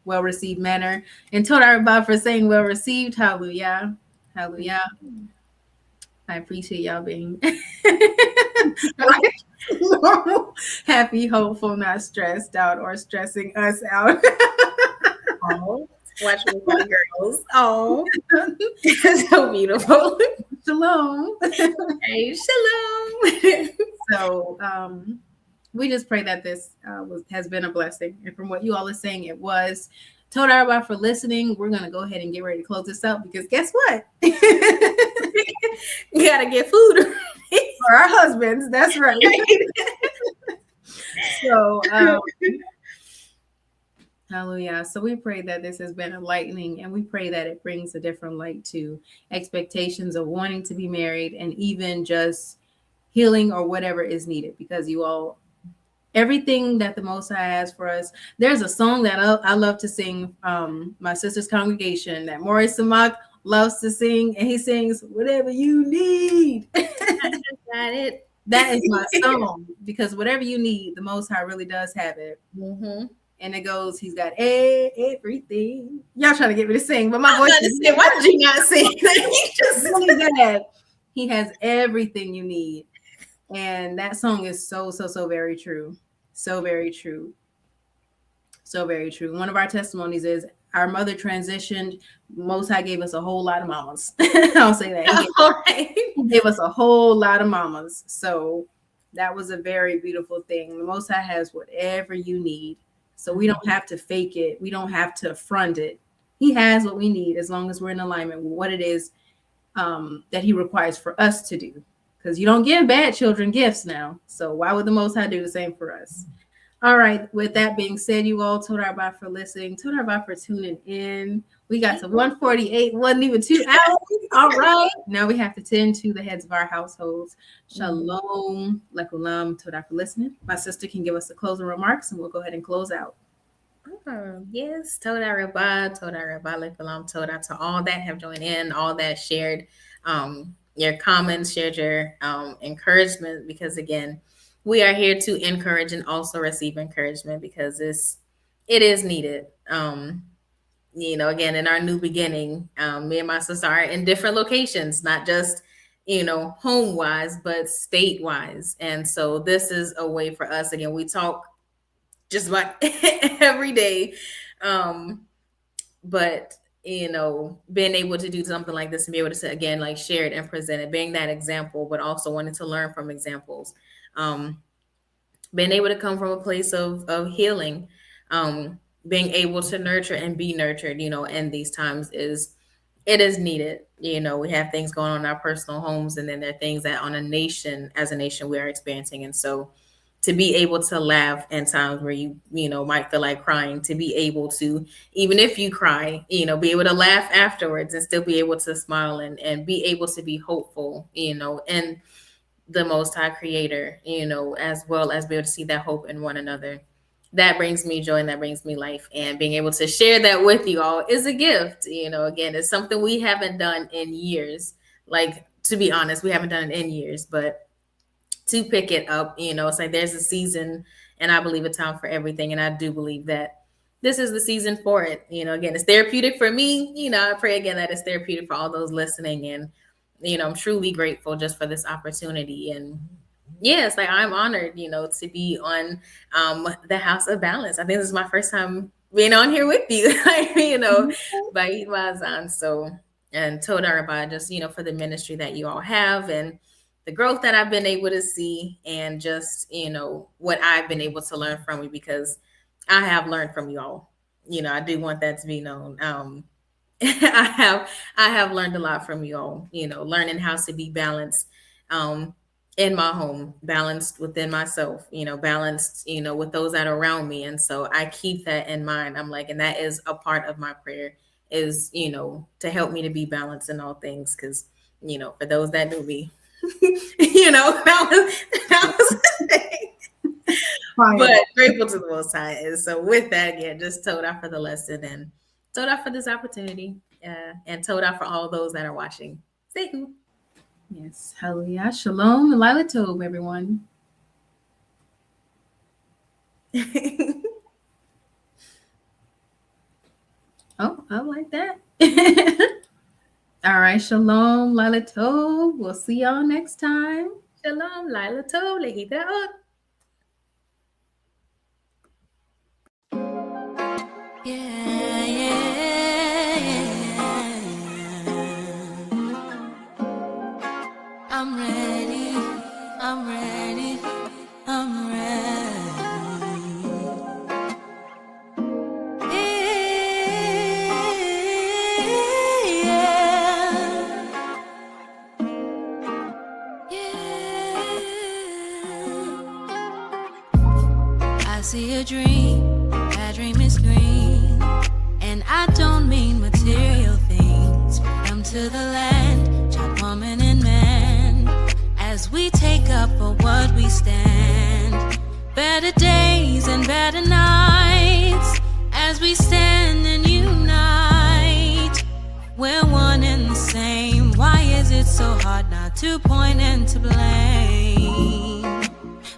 well-received manner. And told everybody for saying well-received. Hallelujah. Hallelujah. I appreciate y'all being happy, hopeful, not stressed out or stressing us out. Oh, watch me for the girls. Oh, so beautiful. Shalom. Hey, shalom. So we just pray that this has been a blessing. And from what you all are saying, it was. Told everybody for listening. We're going to go ahead and get ready to close this out because guess what? We got to get food for our husbands. That's right. So, hallelujah. So we pray that this has been enlightening, and we pray that it brings a different light to expectations of wanting to be married and even just healing or whatever is needed, because you all, everything that the Most High has for us. There's a song that I love to sing, my sister's congregation that Maurice Samak loves to sing, and he sings, whatever you need. Got it. That is my song, because whatever you need, the Most High really does have it. Mm-hmm. And it goes, he's got everything. Y'all trying to get me to sing, but my voice is say, why did you not sing? You just he has everything you need. And that song is so very true. So very true. So very true. One of our testimonies is our mother transitioned. Most High gave us a whole lot of mamas. I'll say that. He gave us a whole lot of mamas. So that was a very beautiful thing. The Most High has whatever you need. So we don't have to fake it. We don't have to front it. He has what we need as long as we're in alignment with what it is that he requires for us to do. Because you don't give bad children gifts now. So why would the Most High do the same for us? All right. With that being said, you all, told everybody for listening. Told everybody for tuning in. We got to 148. Wasn't even 2 hours. All right. Now we have to tend to the heads of our households. Shalom. Lekulam. Told everybody for listening. My sister can give us the closing remarks, and we'll go ahead and close out. Yes. Told everybody. Lekulam. Told out to all that have joined in, all that shared your comments, shared your encouragement, because again, we are here to encourage and also receive encouragement because it is needed. Again, in our new beginning, me and my sister are in different locations, not just, home wise, but state wise. And so this is a way for us. Again, we talk just about every day. But being able to do something like this and be able to, again, like share it and present it, being that example, but also wanting to learn from examples, being able to come from a place of healing, being able to nurture and be nurtured, in these times is needed. We have things going on in our personal homes, and then there are things that as a nation we are experiencing. And so to be able to laugh in times where you might feel like crying, to be able to, even if you cry, be able to laugh afterwards and still be able to smile and be able to be hopeful, and the Most High Creator, as well as be able to see that hope in one another. That brings me joy and that brings me life. And being able to share that with you all is a gift. Again, it's something we haven't done in years. Like, to be honest, we haven't done it in years, but to pick it up, it's like there's a season, and I believe a time for everything. And I do believe that this is the season for it. Again, it's therapeutic for me. I pray again that it's therapeutic for all those listening. And, I'm truly grateful just for this opportunity. And yeah, it's like I'm honored, to be on the House of Balance. I think this is my first time being on here with you, by Mazan. So, and told her about just, for the ministry that you all have and the growth that I've been able to see, and just, what I've been able to learn from you, because I have learned from you all. I do want that to be known. I have learned a lot from you all, learning how to be balanced in my home, balanced within myself, balanced, with those that are around me. And so I keep that in mind. I'm like, and that is a part of my prayer is, to help me to be balanced in all things. Cause, for those that knew me, that was the thing. But grateful to the Most High. And so with that, again, just told out for the lesson and told out for this opportunity, and told out for all those that are watching. Say who. Yes, hallelujah. Shalom and Lila Tov, everyone. Oh, I like that. All right, shalom, Lila Tov. We'll see y'all next time. Shalom, Lila Tov. Lehitaot. Yeah, yeah. I'm ready. I'm ready. I'm ready. I see a dream, that dream is green, and I don't mean material things. Come to the land, child, woman, and man, as we take up for what we stand. Better days and better nights, as we stand and unite. We're one and the same. Why is it so hard not to point and to blame?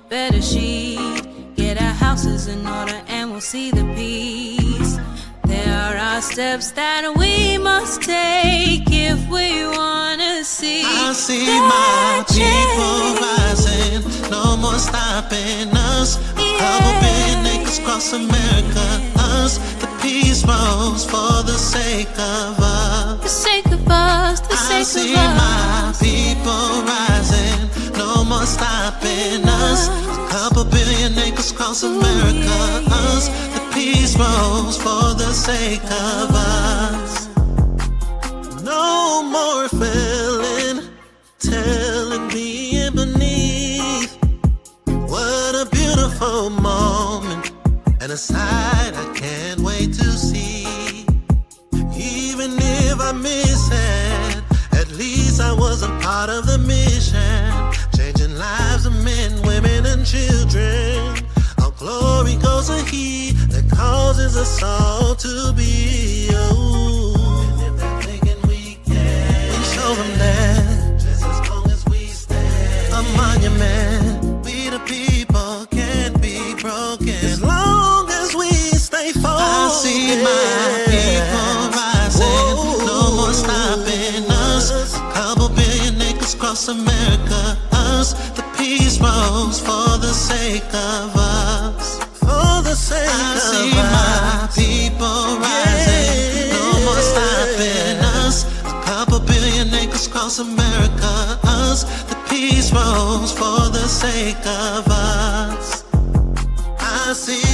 Better sheet, get our houses in order and we'll see the peace. There are steps that we must take if we want to see. I see my people rising, no more stopping us. Couple billion acres across America, us. The peace rose for the sake of us. The sake of us, the sake of us. I see my people rising, no more stopping us. Couple billion acres across America, us. The peace rose for the sake of us. No more feeling, telling me and beneath. What a beautiful moment, and a sight I can't wait to see. Even if I miss it, at least I wasn't part of the mission. Changing lives of men, women, and children. All glory goes to He that causes us all to be. Oh, and if they're thinking we can, we show them that just as long as we stand. A monument, we the people can't be broken as long as we stay focused. I see my people rising, no more stopping us. Couple billion acres across America, us. The peace rose for the sake of us. For the sake of us. I see my people rising, no more stopping us. Couple billion acres across America, us. The peace rose for the sake of us. I see